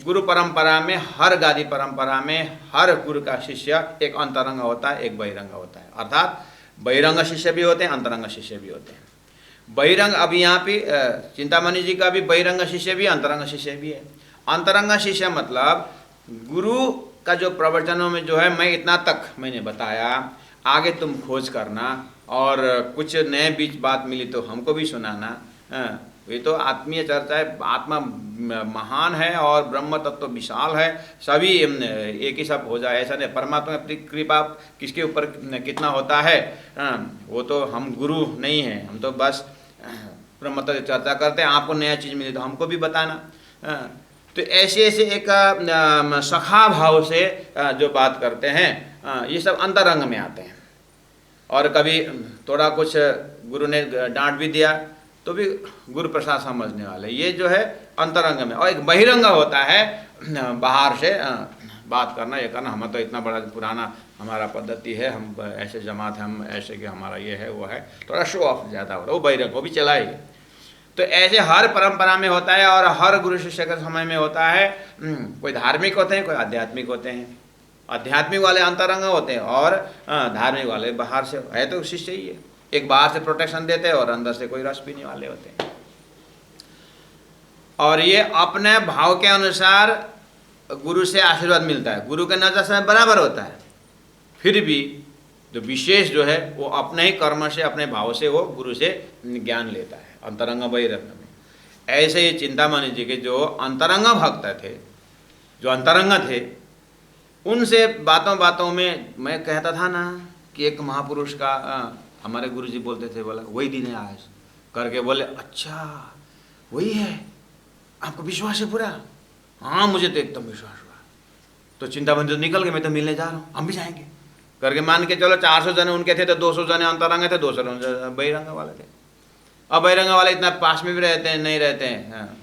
गुरु परंपरा में, हर गादी परंपरा में हर गुरु का शिष्य एक अंतरंग होता है, एक बहिरंग होता है। अर्थात बहिरंग शिष्य भी होते हैं, अंतरंग शिष्य भी होते हैं। बहिरंग, अभी यहाँ पे चिंतामणि जी का भी बहिरंग शिष्य भी, अंतरंग शिष्य भी है। अंतरंग शिष्य मतलब गुरु का जो प्रवचनों में जो है, मैं इतना तक मैंने बताया, आगे तुम खोज करना और कुछ नए बीच बात मिली तो हमको भी सुनाना। ये तो आत्मीय चर्चा है, आत्मा महान है और ब्रह्म तत्व विशाल है, सभी एक ही सब हो जाए ऐसा नहीं। परमात्मा की कृपा किसके ऊपर कितना होता है, वो तो हम गुरु नहीं हैं, हम तो बस ब्रह्म तत्व चर्चा करते हैं। आपको नया चीज़ मिली तो हमको भी बताना। तो ऐसे ऐसे एक सखा भाव से जो बात करते हैं, ये सब अंतरंग में आते हैं। और कभी थोड़ा कुछ गुरु ने डांट भी दिया तो भी गुरु प्रसाद समझने वाले। ये जो है अंतरंग में, और एक बहिरंग होता है बाहर से बात करना, ये करना, हम तो इतना बड़ा पुराना हमारा पद्धति है, हम ऐसे जमात है, हम ऐसे कि हमारा ये है वो है, थोड़ा शो ऑफ ज़्यादा हो रहा है, वो बहिरंग, वो भी चलाएगी। तो ऐसे हर परंपरा में होता है और हर गुरु शिष्य के समय में होता है। कोई धार्मिक होते हैं, कोई आध्यात्मिक होते हैं। आध्यात्मिक वाले अंतरंग होते हैं और धार्मिक वाले बाहर से है, तो शिष्य ही है। एक बाहर से प्रोटेक्शन देते हैं और अंदर से कोई रस पीने वाले होते हैं। और ये अपने भाव के अनुसार गुरु से आशीर्वाद मिलता है, गुरु के नजर से बराबर होता है, फिर भी जो विशेष जो है वो अपने ही कर्म से, अपने भाव से वो गुरु से ज्ञान लेता है अंतरंग बहिरंग में। ऐसे ही चिंतामणि जी के जो अंतरंग भक्त थे, जो अंतरंग थे, उनसे बातों बातों में मैं कहता था ना कि एक महापुरुष का हमारे गुरुजी बोलते थे, बोला वही दिन है आज करके, बोले अच्छा वही है, आपको विश्वास है पूरा? हाँ मुझे तो एकदम विश्वास हुआ। तो चिंतामणि तो निकल गए, मैं तो मिलने जा रहा हूँ, हम भी जाएंगे करके मान के चलो। 400 जने उनके थे तो 200 जने अंतरंग थे, 200 बहिरंग वाले थे। अब बहिरंग वाले इतना पास में भी रहते हैं नहीं रहते हैं, हाँ,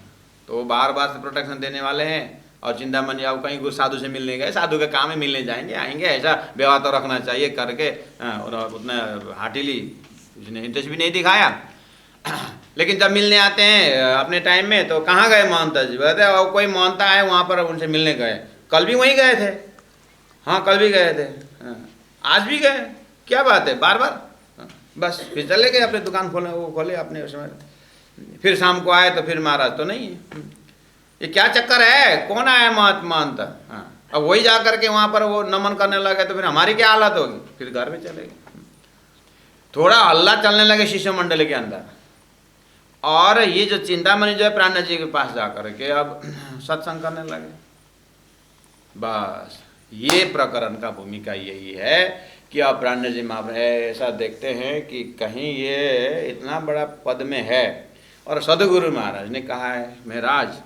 तो वो बार बार से प्रोटेक्शन देने वाले हैं। और चिंतामणि अब कहीं साधु से मिलने गए, साधु के काम में मिलने जाएंगे आएंगे, ऐसा व्यवहार तो रखना चाहिए करके उतना हार्टिली उसने इंटरेस्ट भी नहीं दिखाया। लेकिन जब मिलने आते हैं अपने टाइम में, तो कहाँ गए महंता जी? बोलते और कोई महंता है वहाँ पर, उनसे मिलने गए, कल भी वहीं गए थे। हाँ कल भी गए थे, हाँ, आज भी गए, क्या बात है, बार बार? बस फिर चले गए अपने दुकान खोले, वो खोले अपने उसमें, फिर शाम को आए तो फिर महाराज तो नहीं है। ये क्या चक्कर है, कौन आया महंत? हाँ, अब वही जा करके वहाँ पर वो नमन करने लगे तो फिर हमारी क्या हालत होगी? फिर घर में चले गए। थोड़ा हल्ला चलने लगे शिष्य मंडल के अंदर। और ये जो चिंतामणि जो है प्राण जी के पास जा करके अब सत्संग करने लगे। बस ये प्रकरण का भूमिका यही है कि अब प्राण जी महाराज ऐसा देखते हैं कि कहीं ये इतना बड़ा पद में है, और सदगुरु महाराज ने कहा है, महाराज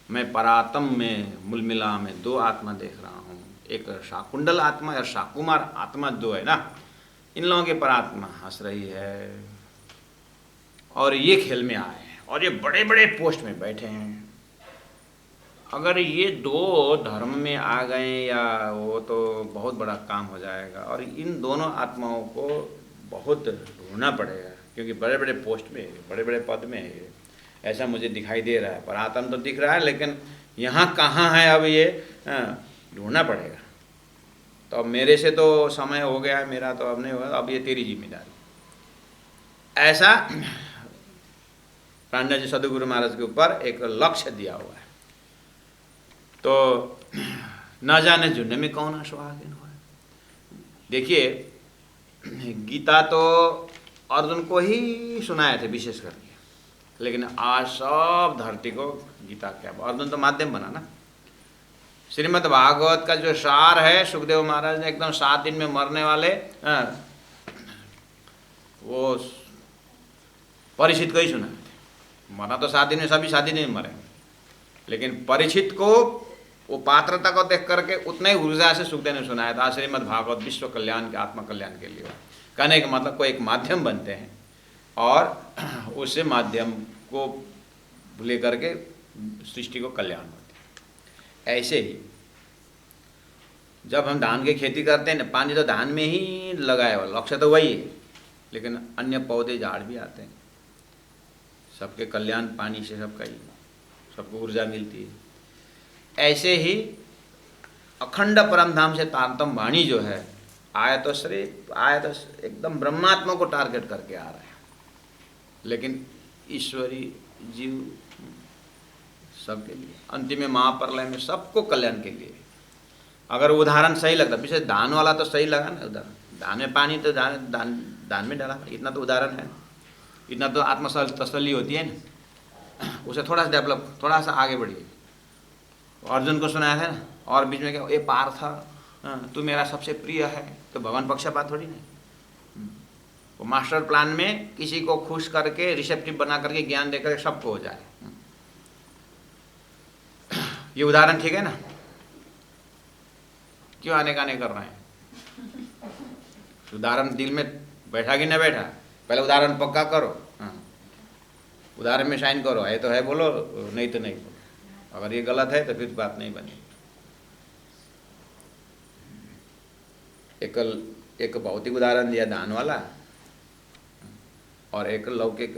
मैं परात्म में मुलमिला में 2 आत्मा देख रहा हूँ, एक शाकुंडल आत्मा और शाकुमार आत्मा, जो है ना, इन लोगों की परात्मा हंस रही है और ये खेल में आए हैं और ये बड़े बड़े पोस्ट में बैठे हैं। अगर ये 2 धर्म में आ गए या वो तो बहुत बड़ा काम हो जाएगा, और इन दोनों आत्माओं को बहुत ढूंढना पड़ेगा, क्योंकि बड़े बड़े पोस्ट में, बड़े बड़े पद में है, ऐसा मुझे दिखाई दे रहा है। पर आत्मा तो दिख रहा है, लेकिन यहाँ कहाँ है अब ये ढूंढना पड़ेगा। तो अब मेरे से तो समय हो गया है, मेरा तो अब नहीं होगा, अब ये तेरी जिम्मेदारी। ऐसा प्राण जी सदगुरु महाराज के ऊपर एक लक्ष्य दिया हुआ है। तो न जाने जुड़ने में कौन सुहागिन हो। देखिए गीता तो अर्जुन को ही सुनाए थे विशेष करके, लेकिन आज सब धरती को गीता क्या, अर्जुन तो माध्यम बना ना। श्रीमद् भागवत का जो सार है, सुखदेव महाराज ने एकदम 7 दिन में मरने वाले वो परीक्षित को ही सुनाए थे। मरना तो 7 दिन में सभी 7 दिन में मरे, लेकिन परीक्षित को वो पात्रता को देख करके उतने ही ऊर्जा से सुखदेव ने सुनाया था। श्रीमद् भागवत विश्व कल्याण के, आत्मा कल्याण के लिए। कहने का मतलब कोई एक माध्यम बनते हैं और उस माध्यम को लेकर के सृष्टि को कल्याण होते हैं। ऐसे ही जब हम धान की खेती करते हैं, पानी तो धान में ही लगाया हुआ, लक्ष्य तो वही है, लेकिन अन्य पौधे झाड़ भी आते हैं, सबके कल्याण पानी से सबका ही, सबको ऊर्जा मिलती है। ऐसे ही अखंड परमधाम से तारतम वाणी जो है, आया तो एकदम ब्रह्मात्मा को टारगेट करके आ रहा है, लेकिन ईश्वरी जीव सबके लिए, अंतिम में महाप्रलय में सबको कल्याण के लिए। अगर उदाहरण सही लगता, पीछे धान वाला तो सही लगा ना उदाहरण, धान में पानी तो धान में डाला, इतना तो उदाहरण है, इतना तो आत्म तसल्ली होती है ना। उसे थोड़ा सा डेवलप, थोड़ा सा आगे बढ़िए। अर्जुन को सुनाया था ना, और बीच में क्या, ये पार्थ तू मेरा सबसे प्रिय है, तो भगवान पक्षपात थोड़ी नहीं। वो मास्टर प्लान में किसी को खुश करके, रिसेप्टिव बना करके, ज्ञान देकर सबको हो जाए। ये उदाहरण ठीक है ना? क्यों आने का नहीं कर रहे हैं? उदाहरण दिल में बैठा कि नहीं बैठा? पहले उदाहरण पक्का करो। उदाहरण में साइन करो, है तो है बोलो, नहीं तो नहीं बोलो। अगर ये गलत है तो फिर बात नहीं बनेगी। एक भौतिक उदाहरण दिया दान वाला, और एक लौकिक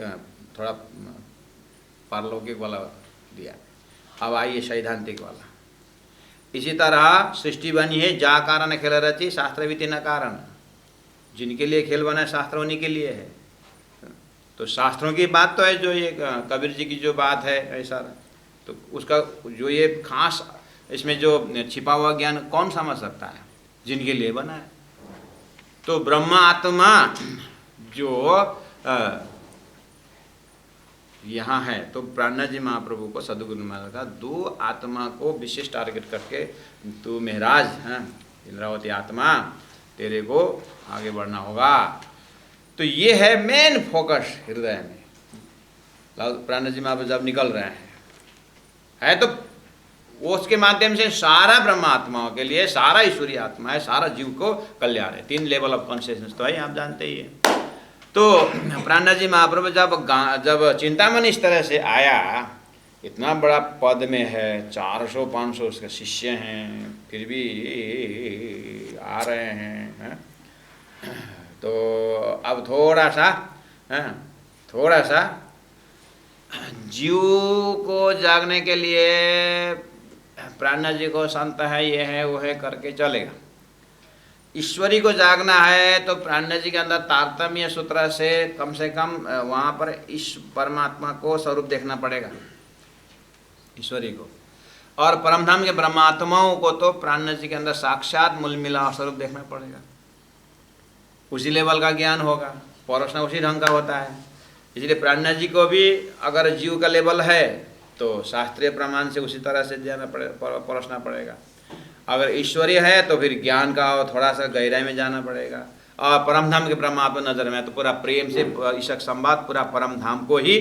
थोड़ा पारलौकिक वाला दिया। अब आइए सैद्धांतिक वाला। इसी तरह सृष्टि बनी है, जा कारण खेल रची शास्त्र भी तीन कारण। जिनके लिए खेल बना है शास्त्र उन्हीं के लिए है। तो शास्त्रों की बात तो है, जो ये कबीर जी की जो बात है ऐसा, तो उसका जो ये खास इसमें जो छिपा हुआ ज्ञान कौन समझ सकता है? जिनके लिए बना है। तो ब्रह्म आत्मा जो यहाँ है, तो प्राणनाथ जी महाप्रभु को सदगुरु महाराज का दो आत्मा को विशेष टारगेट करके, तू महाराज इंद्रावती आत्मा, तेरे को आगे बढ़ना होगा। तो ये है मेन फोकस हृदय में। प्राणनाथ जी महाप्रभु जब निकल रहे हैं तो वो उसके माध्यम से सारा ब्रह्म आत्माओं के लिए, सारा ईश्वरीय आत्मा है, सारा जीव को कल्याण है। 3 लेवल ऑफ कॉन्शियसनेस तो है, आप जानते ही हैं। तो प्राणनाथ जी महाप्रभु जब चिंतामणि इस तरह से आया, इतना बड़ा पद में है, 400-500 उसके शिष्य हैं, फिर भी आ रहे हैं। तो अब थोड़ा सा जीव को जागने के लिए प्राणनाथ जी को संत है, ये है वो है करके चलेगा। ईश्वरी को जागना है तो प्राणनाथ जी के अंदर तारतम्य सूत्र से कम वहाँ पर इस परमात्मा को स्वरूप देखना पड़ेगा, ईश्वरी को। और परमधाम के ब्रह्मात्माओं को तो प्राणनाथ जी के अंदर साक्षात मूल मिला स्वरूप देखना पड़ेगा। उसी लेवल का ज्ञान होगा, परोसना उसी ढंग का होता है। इसलिए प्राणनाथ जी को भी अगर जीव का लेवल है तो शास्त्रीय प्रमाण से उसी तरह से परोसना पड़ेगा। अगर ईश्वरीय है तो फिर ज्ञान का थोड़ा सा गहराई में जाना पड़ेगा। और परमधाम के परमात्मा नजर में तो पूरा प्रेम से ईशक संवाद पूरा परमधाम को ही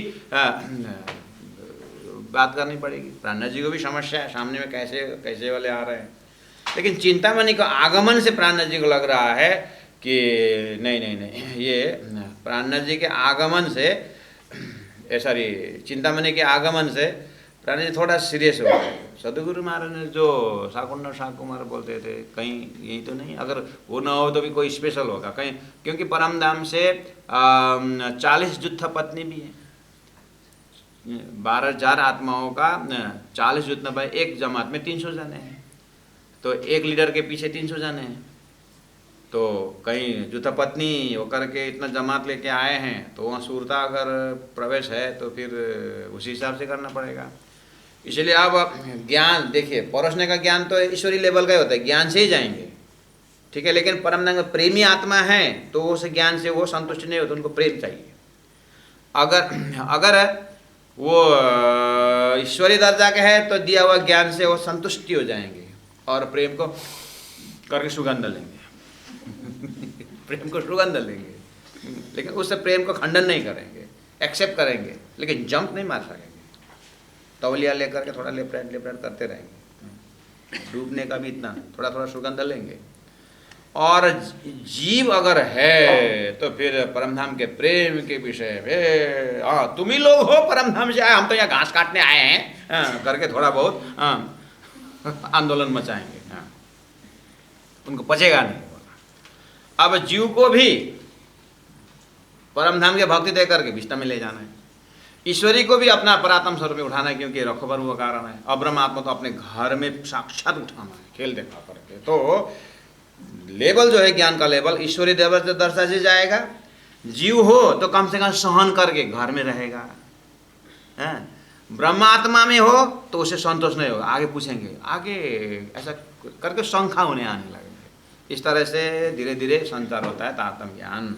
बात करनी पड़ेगी। प्राणनाथ जी को भी समस्या है, सामने में कैसे वाले आ रहे हैं। लेकिन चिंतामणि का आगमन से प्राणनाथ जी को लग रहा है कि नहीं, ये प्राणनाथ जी के आगमन से, चिंतामणि के आगमन से प्राणनाथ जी थोड़ा सीरियस हो गए। सदगुरु महाराज ने जो साकुमार बोलते थे, कहीं यही तो नहीं, अगर वो ना हो तो भी कोई स्पेशल होगा कहीं, क्योंकि परमधाम से 40 जुत्था पत्नी भी है, 12,000 आत्माओं का 40 जुत्था भाई, एक जमात में 300 जने हैं, तो एक लीडर के पीछे 300 जने हैं। तो कहीं जुत्था पत्नी वो करके इतना जमात लेके आए हैं, तो वहाँ सूरता अगर प्रवेश है तो फिर उसी हिसाब से करना पड़ेगा। इसलिए अब ज्ञान देखिए, परोसने का ज्ञान तो ईश्वरीय लेवल का ही होता है, ज्ञान से ही जाएंगे, ठीक है। लेकिन परमधाम में प्रेमी आत्मा है तो उस ज्ञान से वो संतुष्ट नहीं होते, उनको प्रेम चाहिए। अगर वो ईश्वरीय दर्जा के है तो दिया हुआ ज्ञान से वो संतुष्टि हो जाएंगे और प्रेम को करके सुगंध लेंगे प्रेम को सुगंध लेंगे, लेकिन उससे प्रेम को खंडन नहीं करेंगे, एक्सेप्ट करेंगे, लेकिन जंप नहीं मार सकेंगे। तौलिया लेकर के थोड़ा लेफ्ट राइट करते रहेंगे, डूबने का भी इतना थोड़ा सुगंध लेंगे। और जीव अगर है तो फिर परमधाम के प्रेम के विषय में, हाँ तुम ही लोग हो परमधाम से आए, हम तो यहाँ घास काटने आए हैं करके थोड़ा बहुत आंदोलन मचाएंगे, उनको पचेगा नहीं। अब जीव को भी परमधाम के भक्ति दे करके विष्णु में ले जाना है, ईश्वरी को भी अपना परात्म स्वरूप में उठाना है, क्योंकि रखबर हुआ कारण है। और ब्रह्मात्मा तो अपने घर में साक्षात उठाना है, खेल देखा करके। तो लेवल जो है ज्ञान का लेवल ईश्वरी देवता से दर्शा से जाएगा। जीव हो तो कम से कम सहन करके घर में रहेगा, ब्रह्मात्मा में हो तो उसे संतोष नहीं होगा, आगे पूछेंगे, आगे ऐसा करके शंका होने आने लगेंगे। इस तरह से धीरे धीरे संचार होता है तारतम्य ज्ञान।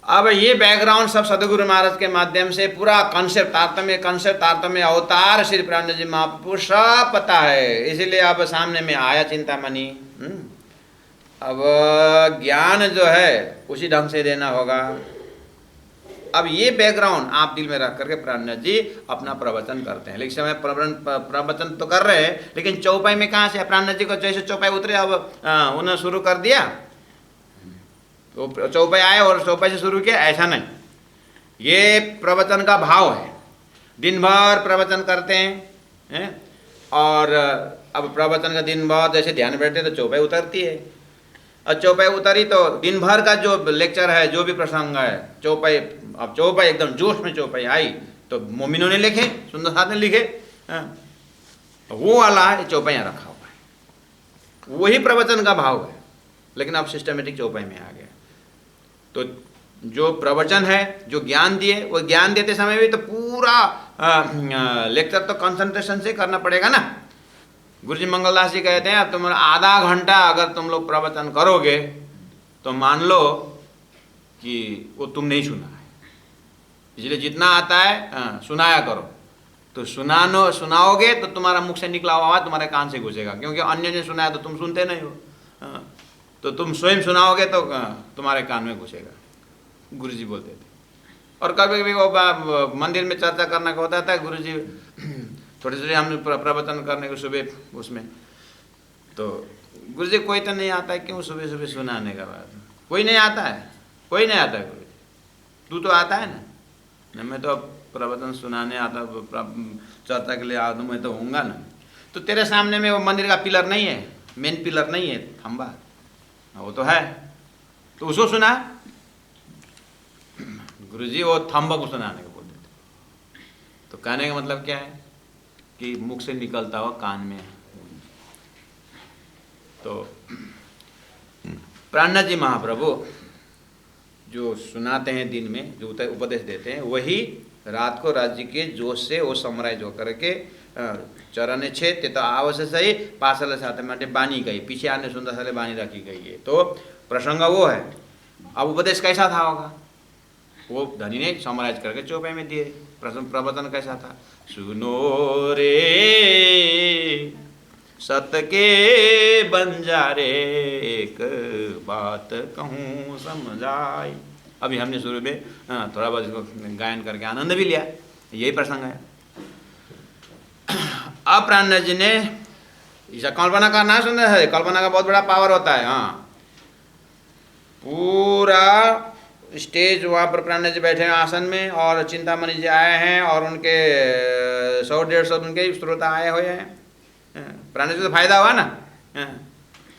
अब ये बैकग्राउंड सब सदगुरु महाराज के माध्यम से पूरा कंसेप्ट तारतम्य अवतार श्री प्राणनाथ जी महाप्रभु सब पता है, इसीलिए अब सामने में आया चिंतामणि। अब ज्ञान जो है उसी ढंग से देना होगा। अब ये बैकग्राउंड आप दिल में रख करके प्राणनाथ जी अपना प्रवचन करते हैं। लेकिन समय प्रवचन तो कर रहे हैं, लेकिन चौपाई में कहाँ से प्राणनाथ जी को जैसे चौपाई उतरे अब उन्होंने शुरू कर दिया, तो चौपाई आए और चौपाई से शुरू किया, ऐसा नहीं। ये प्रवचन का भाव है। दिन भर प्रवचन करते हैं, और अब प्रवचन का दिन भर जैसे ध्यान बैठते तो चौपाई उतरती है, और चौपाई उतरी तो दिन भर का जो लेक्चर है, जो भी प्रसंग है, चौपाई, अब चौपाई एकदम जोश में चौपाई आई तो मोमिनों ने लिखे, सुंदर साथ ने लिखे, वो वाला चौपाइयाँ रखा हुआ है, वही प्रवचन का भाव है, लेकिन अब सिस्टमेटिक चौपाई में आ गया। तो जो प्रवचन है, जो ज्ञान दिए, वो ज्ञान देते समय भी तो पूरा लेक्चर तो कंसंट्रेशन से करना पड़ेगा ना। गुरुजी मंगलदास जी कहते हैं, अब तुम आधा घंटा अगर तुम लोग प्रवचन करोगे तो मान लो कि वो तुम नहीं सुना है, इसलिए जितना आता है सुनाया करो। तो सुनाओगे तो तुम्हारा मुख से निकला हुआ आवाज तुम्हारे कान से घुसेगा, क्योंकि अन्य ने सुनाया तो तुम सुनते नहीं हो, तो तुम स्वयं सुनाओगे तो तुम्हारे कान में घुसेगा, गुरुजी बोलते थे। और कभी कभी वो मंदिर में चर्चा करना का होता था, गुरुजी थोड़ी थोड़ी हम प्रवचन करने को सुबह उसमें, तो गुरुजी कोई तो नहीं आता है, क्यों सुबह सुबह सुनाने का बात, कोई नहीं आता है, कोई नहीं आता है गुरुजी, तू तो आता है ना, मैं तो प्रवचन सुनाने आता, चर्चा के लिए आता मैं तो होऊंगा ना। तो तेरे सामने में वो मंदिर का पिलर नहीं है, मेन पिलर नहीं है, खंबा वो तो है, तो उसको सुना। गुरुजी वो थंबा को सुनाने को बोलते थे। तो कहने का मतलब क्या है कि मुख से निकलता हुआ कान में। तो प्राणनाथ जी महाप्रभु जो सुनाते हैं दिन में, जो उपदेश देते हैं, वही रात को राज्य के जोश से वो समराइज होकर के चरण छेद ते तो आवश्यक सही पासल साथ में बानी गई, पीछे आने सुंदर साले बानी रखी गई है। तो प्रसंग वो है। अब उपदेश कैसा था होगा, वो धनी ने समराइज करके चौपाई में दिए। प्रवचन कैसा था, सुनो रे सत्य के बंजारे एक बात कहूँ समझाई। अभी हमने शुरू में थोड़ा बहुत इसको गायन करके आनंद भी लिया, यही प्रसंग है। अब प्राणनाथ जी ने इसे कल्पना करना सुंदर है, कल्पना का बहुत बड़ा पावर होता है। हाँ, पूरा स्टेज वहाँ पर प्राणनाथ जी बैठे हैं आसन में, और चिंतामणि जी आए हैं, और उनके 100-150 उनके श्रोता आए हुए हैं। प्राणनाथ जी तो फायदा हुआ ना।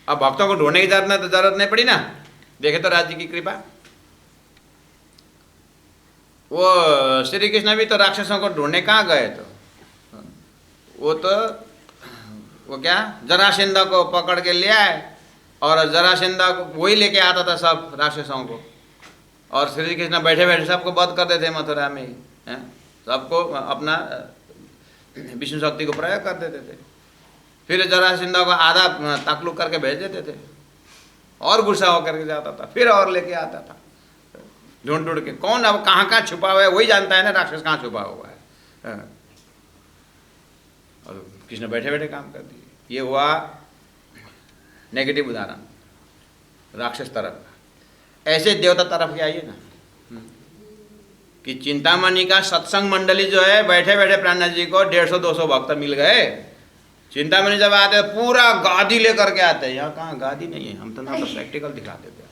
अब भक्तों को ढूंढने की जरूरत नहीं पड़ी ना। देखे तो राज्य की कृपा, वो श्री कृष्ण भी तो राक्षसों को ढूंढने कहाँ गए, तो वो क्या जरासंध को पकड़ के ले आए, और जरासंध को वही लेके आता था सब राक्षसों को, और श्री कृष्ण बैठे बैठे सबको वध करते थे मथुरा में, सबको अपना विष्णु शक्ति को प्रयोग कर देते थे। फिर जरासंध को आधा ताकलुक करके भेज देते थे, और गुस्सा होकर के जाता था, फिर और लेके आता था ढूंढ ढूंढ के। कौन अब कहाँ छुपा हुआ है वही जानता है ना, राक्षस कहाँ छुपा हुआ है। और कृष्ण बैठे बैठे काम कर दिए। ये हुआ नेगेटिव उदाहरण राक्षस तरफ का। ऐसे देवता तरफ के आइए ना, कि चिंतामणि का सत्संग मंडली जो है, बैठे बैठे प्राणनाथ जी को 150-200 भक्त मिल गए। चिंतामणि जब आते पूरा गादी लेकर के आते हैं। यहाँ कहाँ गादी नहीं है, हम तो ना तो प्रैक्टिकल दिखा देते हैं।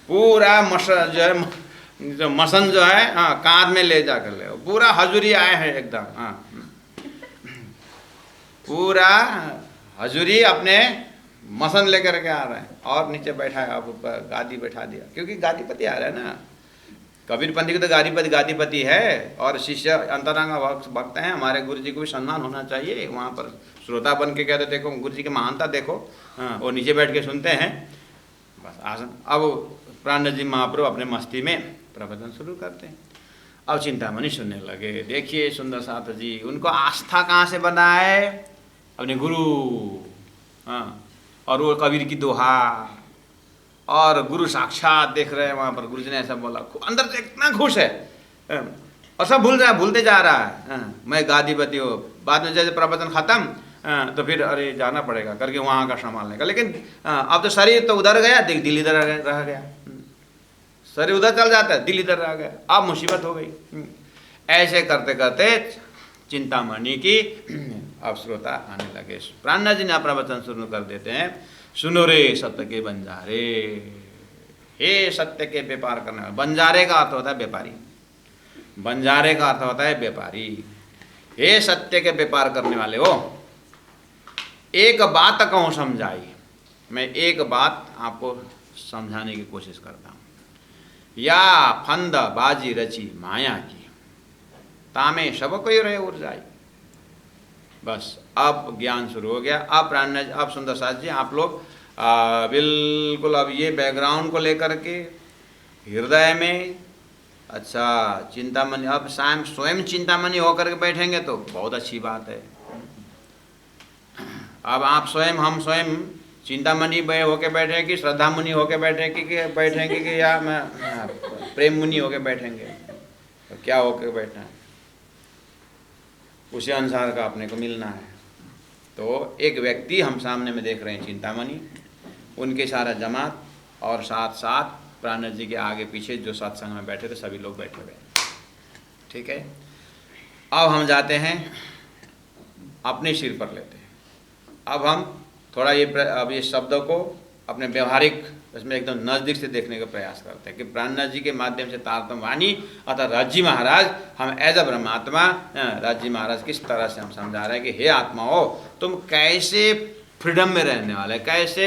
पूरा मसन जो है कांध में ले जाकर ले, पूरा हजूरी आए हैं एकदम। पूरा हजूरी अपने मसन लेकर के आ रहे हैं, और नीचे बैठा है, अब ऊपर गादी बैठा दिया, क्योंकि गादीपति आ रहा है ना। कबीर पंथी को तो गादीपति है, और शिष्य अंतरंग भक्त हैं। हमारे गुरु जी को भी सम्मान होना चाहिए। वहाँ पर श्रोता बन के कहते देखो गुरु जी की महानता देखो, वो नीचे बैठ के सुनते हैं बस आसन। अब प्राणनाथ जी महाप्रभु अपने मस्ती में प्रवचन शुरू करते हैं। अब चिंतामणि सुनने लगे। देखिए सुंदर साथ जी, उनको आस्था कहाँ से बना है, अपने गुरु, और वो कबीर की दोहा, और गुरु साक्षात देख रहे हैं वहाँ पर। गुरु जी ने ऐसा बोला, अंदर से इतना खुश है, और सब भूलते जा रहा है। मैं गादीपति हूँ। बाद में जैसे प्रवचन खत्म तो फिर अरे जाना पड़ेगा करके वहाँ का संभालने का। लेकिन अब तो शरीर तो उधर गया, दिल इधर रह गया। शरीर उधर चल जाता है, दिल इधर रह गया, अब मुसीबत हो गई। ऐसे करते करते चिंतामणि की अब श्रोता आने लगे। प्राणनाथ जी ने प्रवचन शुरू कर देते हैं, सुनो रे सत्य के बंजारे, हे सत्य के व्यापार करने वाले। बंजारे का अर्थ होता है व्यापारी। बंजारे का अर्थ होता है व्यापारी। हे सत्य के व्यापार करने वाले हो, एक बात कहूँ समझाई। मैं एक बात आपको समझाने की कोशिश करता हूँ। या फंद बाजी रची माया की, तामे सब कोई रहे उड़ जाई। बस अब ज्ञान शुरू हो गया। अब प्राणनाथ, अब सुंदर साथ जी आप लोग बिल्कुल अब ये बैकग्राउंड को लेकर के हृदय में, अच्छा चिंतामणि, अब स्वयं चिंतामणि होकर के बैठेंगे तो बहुत अच्छी बात है। अब आप स्वयं, हम स्वयं चिंतामणि होके बैठे कि श्रद्धा मुनि होके बैठेंगे कि या मैं प्रेम मुनि होके बैठेंगे, तो क्या होके बैठना है, उसी अनुसार का अपने को मिलना है। तो एक व्यक्ति हम सामने में देख रहे हैं चिंतामणि, उनके सारा जमात और साथ साथ प्राणनाथ जी के आगे पीछे जो सत्संग में बैठे थे सभी लोग बैठे हुए। ठीक है, अब हम जाते हैं अपने सिर पर लेते हैं। अब हम थोड़ा अब ये शब्दों को अपने व्यवहारिक इसमें एकदम नज़दीक से देखने का प्रयास करते हैं कि प्राणनाथ जी के माध्यम से तारतम वाणी अर्थात राजी महाराज, हम एज अ ब्रह्मात्मा राजी महाराज किस तरह से हम समझा रहे हैं कि हे आत्मा हो, तुम कैसे फ्रीडम में रहने वाले, कैसे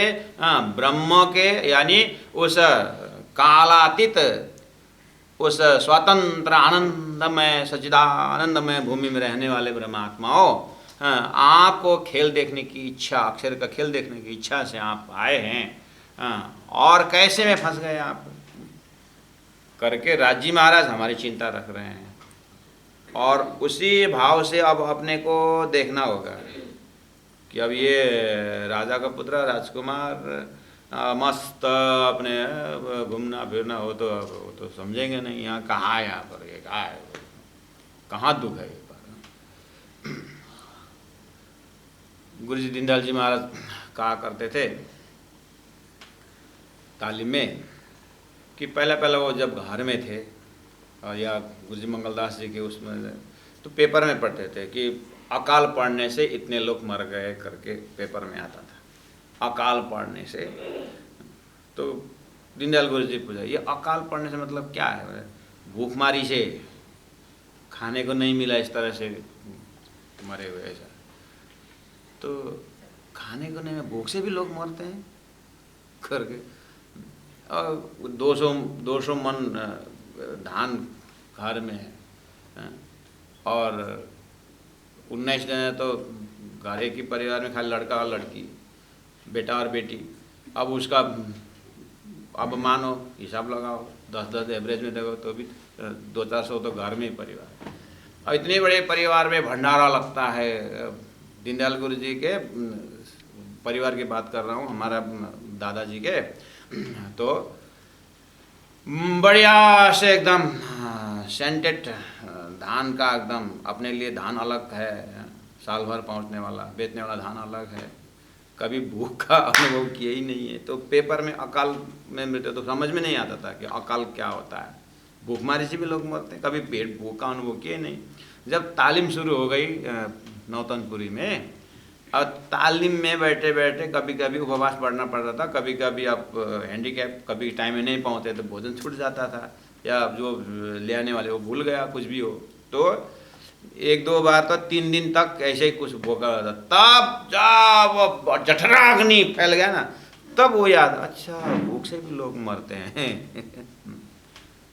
ब्रह्म के यानी उस कालातीत, उस स्वतंत्र आनंदमय सच्चिदानंदमय भूमि में रहने वाले ब्रह्मात्मा हो। आपको खेल देखने की इच्छा, अक्षर का खेल देखने की इच्छा से आप आए हैं, और कैसे में फंस गए आप करके राजी महाराज हमारी चिंता रख रहे हैं। और उसी भाव से अब अपने को देखना होगा कि अब ये राजा का पुत्र राजकुमार मस्त अपने घूमना फिरना हो तो समझेंगे नहीं यहाँ कहाँ है, यहाँ पर ये कहाँ है, कहाँ दुख है ये पर। गुरु जी दीनदयाल जी महाराज कहा करते थे तालीम में कि पहले वो जब घर में थे और या गुरु जी मंगलदास जी के उसमें तो पेपर में पढ़ते थे कि अकाल पड़ने से इतने लोग मर गए करके पेपर में आता था, अकाल पड़ने से। तो दीनदयाल गुरु जी पूछा ये अकाल पड़ने से मतलब क्या है? भूखमारी से, खाने को नहीं मिला इस तरह से मरे हुए ऐसा। तो खाने को नहीं, भूख से भी लोग मरते हैं करके। और 200 मन धान घर में है और 19 जने तो घर एक ही परिवार में, खाली लड़का और लड़की, बेटा और बेटी। अब उसका अब मानो हिसाब लगाओ 10-10 एवरेज में देखो तो भी 200-400 तो घर में ही परिवार। और इतने बड़े परिवार में भंडारा लगता है। दीनदयाल गुरु जी के परिवार की बात कर रहा हूँ, हमारा दादाजी के, तो बढ़िया से एकदम सेंटेड धान का एकदम अपने लिए धान अलग है, साल भर पहुँचने वाला बेचने वाला धान अलग है, कभी भूख का अनुभव किया ही नहीं है। तो पेपर में अकाल में मृत्यु तो समझ में नहीं आता था कि अकाल क्या होता है। भूखमारी से भी लोग मरते हैं, कभी पेट भूख का अनुभव किए नहीं। जब तालीम शुरू हो गई नौतनपुरी में, और तालीम में बैठे बैठे कभी कभी उपवास पढ़ना पड़ रहा था, कभी कभी आप हैंडीकैप, कभी टाइम में नहीं पहुँचते तो भोजन छूट जाता था, या जो ले आने वाले वो भूल गया, कुछ भी हो। तो 1-2 बार तो 3 दिन तक ऐसे ही कुछ भूखा था। तब जब जठराग्नि फैल गया ना, तब वो याद, अच्छा भूख से भी लोग मरते हैं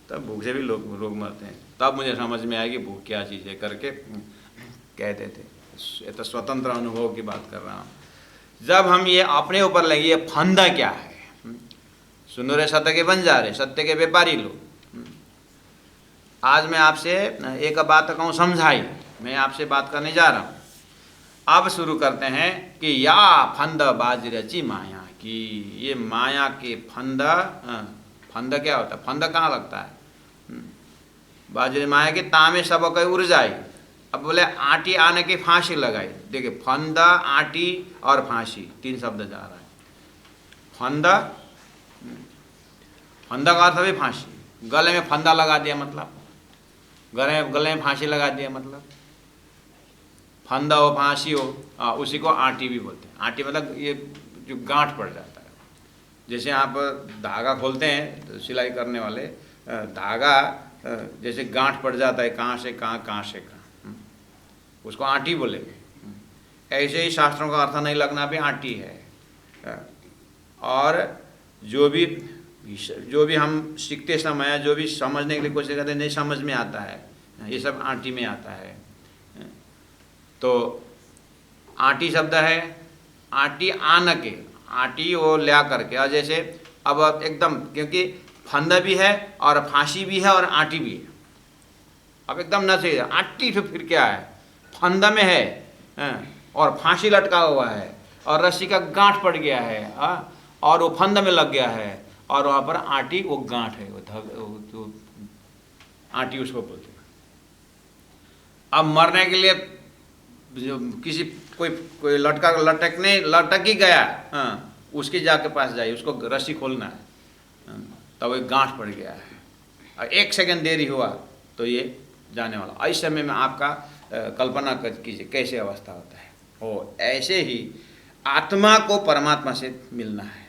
तब भूख से भी लोग मरते हैं। तब मुझे समझ में आया कि भूख क्या चीज़ है करके कहते थे। ये तो स्वतंत्र अनुभव की बात कर रहा हूँ। जब हम ये अपने ऊपर लगे, ये फंदा क्या है, सुनो सत्य के बंजारे, सत्य के व्यापारी लोग। आज मैं आपसे एक बात कहूँ समझाई, मैं आपसे बात करने जा रहा हूँ। अब शुरू करते हैं कि या फंद बाज रची माया की। ये माया के फंद, फंद क्या होता है, फंद कहाँ लगता है? बाजरे माया के तामे सब कई उड़ जाए। अब बोले आटी आने की फांसी लगाई। देखिए फंदा, आटी और फांसी 3 शब्द जा रहा है। फंदा, फंदा का अर्थ भी फांसी, गले में फंदा लगा दिया मतलब, गले में फांसी लगा दिया मतलब, फंदा हो फांसी हो, उसी को आटी भी बोलते हैं। आटी मतलब ये जो गांठ पड़ जाता है, जैसे आप धागा खोलते हैं तो सिलाई करने वाले धागा जैसे गांठ पड़ जाता है, कहाँ से कहाँ, कहाँ से कहाँ, उसको आंटी बोलेंगे। ऐसे ही शास्त्रों का अर्थ नहीं लगना भी आंटी है। और जो भी हम सीखते समय, जो भी समझने के लिए कोशिश करते हैं, नहीं समझ में आता है, ये सब आंटी में आता है। तो आंटी शब्द है, आंटी आन के, आंटी वो ल्या करके। और जैसे अब एकदम, क्योंकि फंदा भी है और फांसी भी है और आंटी भी है। अब एकदम न से आंटी तो फिर क्या है, फंदा में है और फांसी लटका हुआ है और रस्सी का गांठ पड़ गया है और वो फंदा में लग गया है और वहाँ पर आंटी, वो गांठ है, वो आंटी उसको बोलते हैं। अब मरने के लिए जो किसी कोई लटक ही गया, उसके जाके पास जाइए, उसको रस्सी खोलना है, तब एक गांठ पड़ गया है और 1 सेकंड देरी हुआ तो ये जाने वाला। इस समय में आपका कल्पना कीजिए कैसे अवस्था होता है। हो ऐसे ही आत्मा को परमात्मा से मिलना है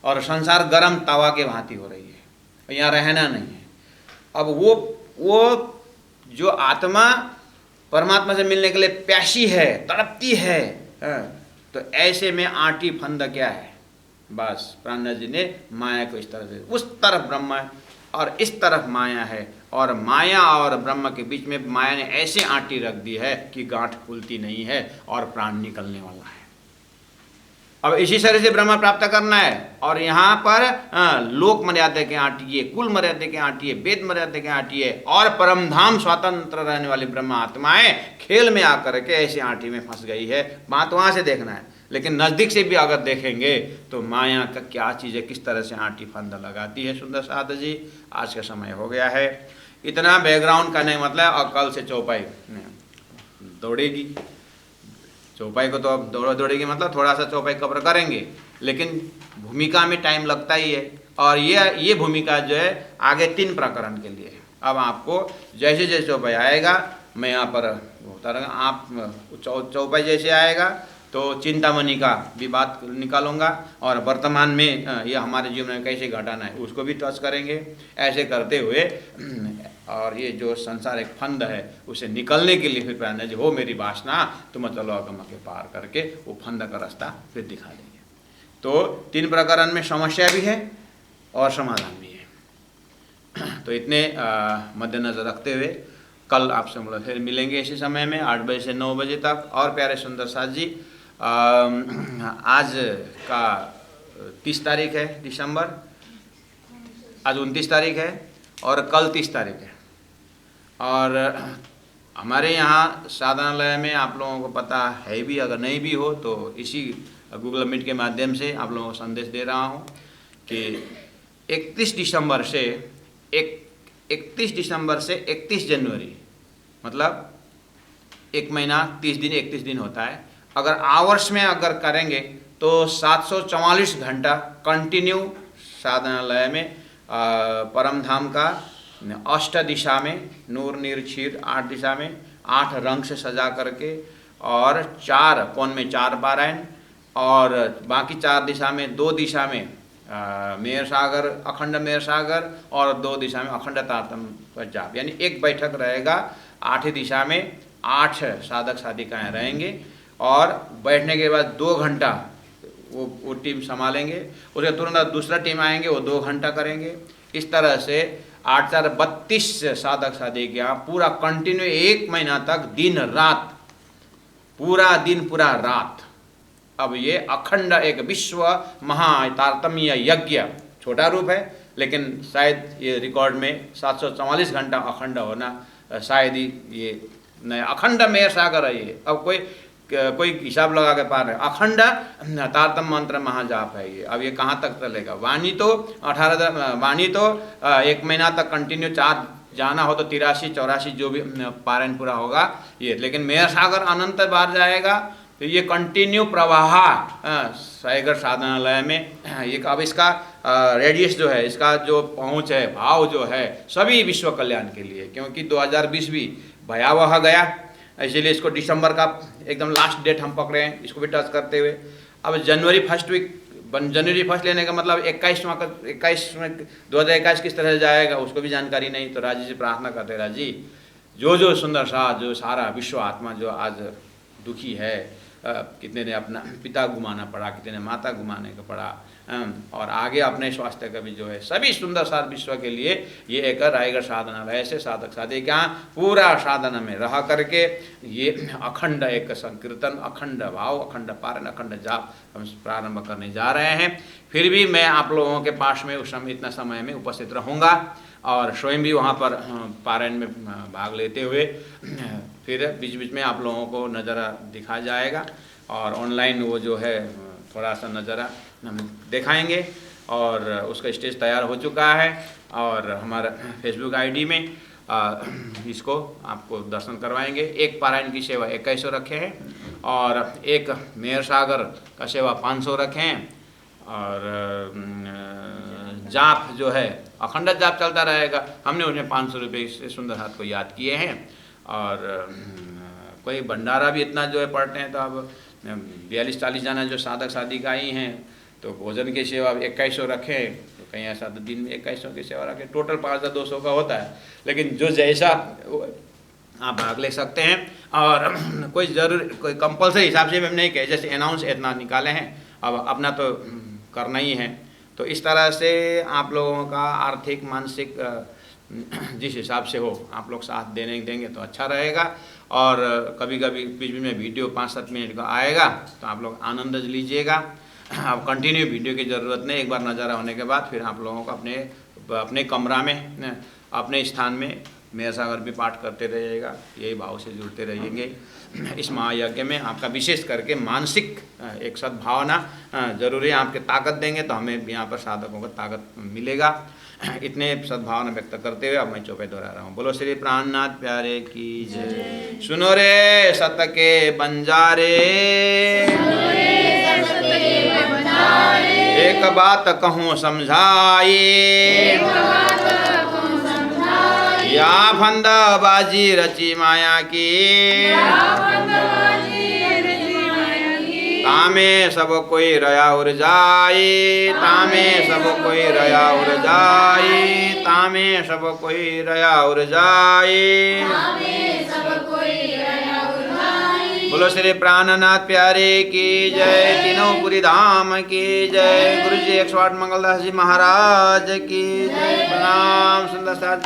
और संसार गर्म तवा के भांति हो रही है, यहाँ रहना नहीं है। अब वो जो आत्मा परमात्मा से मिलने के लिए प्यासी है, तड़पती है, तो ऐसे में आंटी फंदा क्या है, बस प्राणनाथ जी ने माया को इस तरह से, उस तरफ ब्रह्म है और इस तरफ माया है, और माया और ब्रह्म के बीच में माया ने ऐसे आंटी रख दी है कि गांठ खुलती नहीं है और प्राण निकलने वाला है। अब इसी तरह से ब्रह्म प्राप्त करना है। और यहाँ पर लोक मर्यादा के आंटी है, कुल मर्यादा के आंटी है, वेद मर्यादा के आंटी है, और परम धाम स्वतंत्र रहने वाली ब्रह्म आत्माएं खेल में आकर के ऐसे आंटी में फंस गई है। बात वहाँ से देखना है, लेकिन नज़दीक से भी अगर देखेंगे तो माया का क्या चीज़ है, किस तरह से आंटी फंदा लगाती है। सुंदर साध जी, आज का समय हो गया है, इतना बैकग्राउंड का नहीं मतलब। और कल से चौपाई दौड़ेगी, चौपाई को तो अब दौड़ेगी मतलब थोड़ा सा चौपाई कवर करेंगे, लेकिन भूमिका में टाइम लगता ही है। और ये भूमिका जो है आगे 3 प्रकरण के लिए। अब आपको जैसे जैसे चौपाई आएगा मैं यहाँ पर होता रहेगा। आप चौपाई जैसे आएगा तो चिंतामणि का भी बात निकालूंगा, और वर्तमान में ये हमारे जीवन में कैसे घटाना है उसको भी टच करेंगे। ऐसे करते हुए और ये जो संसार एक फंद है उसे निकलने के लिए फिर प्राणनाथ जी, हो मेरी वासना तुम चलो अगम के पार करके वो फंद का रास्ता फिर दिखा देंगे। तो 3 प्रकरण में समस्या भी है और समाधान भी है। तो इतने मद्देनजर रखते हुए कल आपसे फिर मिलेंगे इसी समय में 8 बजे से 9 बजे तक। और प्यारे सुंदर साथ जी, आज का 30 तारीख है दिसंबर, आज 29 तारीख है और कल 30 तारीख है। और हमारे यहाँ साधनालय में आप लोगों को पता है भी, अगर नहीं भी हो तो इसी गूगल मीट के माध्यम से आप लोगों को संदेश दे रहा हूँ कि 31 दिसंबर से 31 जनवरी, मतलब 1 महीना 30 दिन 31 दिन होता है। अगर आवर्स में अगर करेंगे तो 744 घंटा कंटिन्यू साधनालय में परम धाम का 8 दिशा में नूर नीर क्षीर 8 दिशा में 8 रंग से सजा करके, और 4 कोण में 4 पारायण, और बाकी 4 दिशा में 2 दिशा में मेहर सागर, अखंड मेहर सागर, और 2 दिशा में अखंड तारतम जाप। यानी एक बैठक रहेगा 8 दिशा में 8 साधक साधिकाएँ रहेंगे, और बैठने के बाद 2 घंटा वो टीम संभालेंगे, उसके तुरंत दूसरा टीम आएंगे, वो 2 घंटा करेंगे। इस तरह से 8 4 32 साधक साधिका पूरा कंटिन्यू 1 महीना तक दिन रात, पूरा दिन पूरा रात। अब ये अखंड एक विश्व महातारतम्य यज्ञ, छोटा रूप है लेकिन शायद ये रिकॉर्ड में 744 घंटा अखंड होना शायद ही ये नया अखंड मेहर सागर है ये। अब कोई हिसाब लगा के पार है, अखंड तारतम मंत्र महाजाप है ये। अब ये कहाँ तक चलेगा? वाणी तो 1 महीना तक कंटिन्यू 4 जाना हो तो 83 84 जो भी पारायण पूरा होगा ये, लेकिन मेहर सागर अनंत बार जाएगा। तो ये कंटिन्यू प्रवाह सागर साधनालय में एक, अब इसका रेडियस जो है, इसका जो पहुँच है, भाव जो है सभी विश्व कल्याण के लिए, क्योंकि 2020 भी भयावह गया, इसीलिए इसको दिसंबर का एकदम लास्ट डेट हम पकड़े हैं, इसको भी टच करते हुए। अब जनवरी फर्स्ट वीक जनवरी फर्स्ट लेने का मतलब 21 में 2021 किस तरह से जाएगा उसको भी जानकारी नहीं। तो राजी जी प्रार्थना करते, राजी जो सुंदर सा जो सारा विश्व आत्मा जो आज दुखी है, कितने ने अपना पिता गुमाना पड़ा, कितने ने माता गुमाने का पड़ा, और आगे अपने स्वास्थ्य का भी जो है, सभी सुंदर साथ विश्व के लिए ये एक रायगढ़ साधना ऐसे साधक साधिका पूरा साधना में रह करके ये अखंड एक संकीर्तन, अखंड भाव, अखंड पारण, अखंड जाप हम प्रारंभ करने जा रहे हैं। फिर भी मैं आप लोगों के पास में उस समय इतना समय में उपस्थित रहूँगा और स्वयं भी वहाँ पर पारायण में भाग लेते हुए फिर बीच बीच में आप लोगों को नज़ारा दिखाया जाएगा और ऑनलाइन वो जो है थोड़ा सा नज़ारा हम दिखाएंगे। और उसका स्टेज तैयार हो चुका है और हमारा फेसबुक आईडी में इसको आपको दर्शन करवाएंगे। एक पारायण की सेवा 2100 रखे हैं और एक मेहर सागर का सेवा 500 रखे हैं और जाप जो है अखंड जाप चलता रहेगा। हमने उन्हें 500 रुपये से सुंदर हाथ को याद किए हैं और कोई भंडारा भी इतना जो है पढ़ते हैं तो अब 42-40 जना जो साधक साधिका ही हैं तो भोजन की सेवा 2100 रखें तो कहीं ऐसा तो दिन में 2100 की सेवा रखें, टोटल 5200 का होता है। लेकिन जो जैसा आप भाग ले सकते हैं और कोई कोई कंपल्सरी हिसाब से भी हम नहीं कहे, जैसे अनाउंस इतना निकाले हैं अब अपना तो करना ही है। तो इस तरह से आप लोगों का आर्थिक मानसिक जिस हिसाब से हो आप लोग साथ देंगे तो अच्छा रहेगा। और कभी कभी बीच बीच में वीडियो 5-7 मिनट का आएगा तो आप लोग आनंद लीजिएगा। अब कंटिन्यू वीडियो की ज़रूरत नहीं, एक बार नज़ारा होने के बाद फिर आप लोगों को अपने कमरा में अपने स्थान में मेहर सागर भी पाठ करते रहिएगा, यही भाव से जुड़ते रहेंगे। इस महायज्ञ में आपका विशेष करके मानसिक एक सद्भावना जरूरी है। आपके ताकत देंगे तो हमें यहाँ पर साधकों को ताकत मिलेगा। इतने सद्भावना व्यक्त करते हुए अब मैं चौपे दोहरा रहा हूँ। बोलो श्री प्राणनाथ प्यारे की जय। सुनो रे सत के बंजारे, एक बात कहूँ समझाए, या फंद बाजी रची माया की, तामे सब कोई रया उर जाए, तामे सब कोई रया उर जाए, तामे सब कोई रया उर जाए। बोलो श्री प्राणनाथ प्यारे की जय। तीनों पुरी धाम की जय। गुरु जी 108 मंगलदास जी महाराज की जय। प्रणाम सुंदर साथ।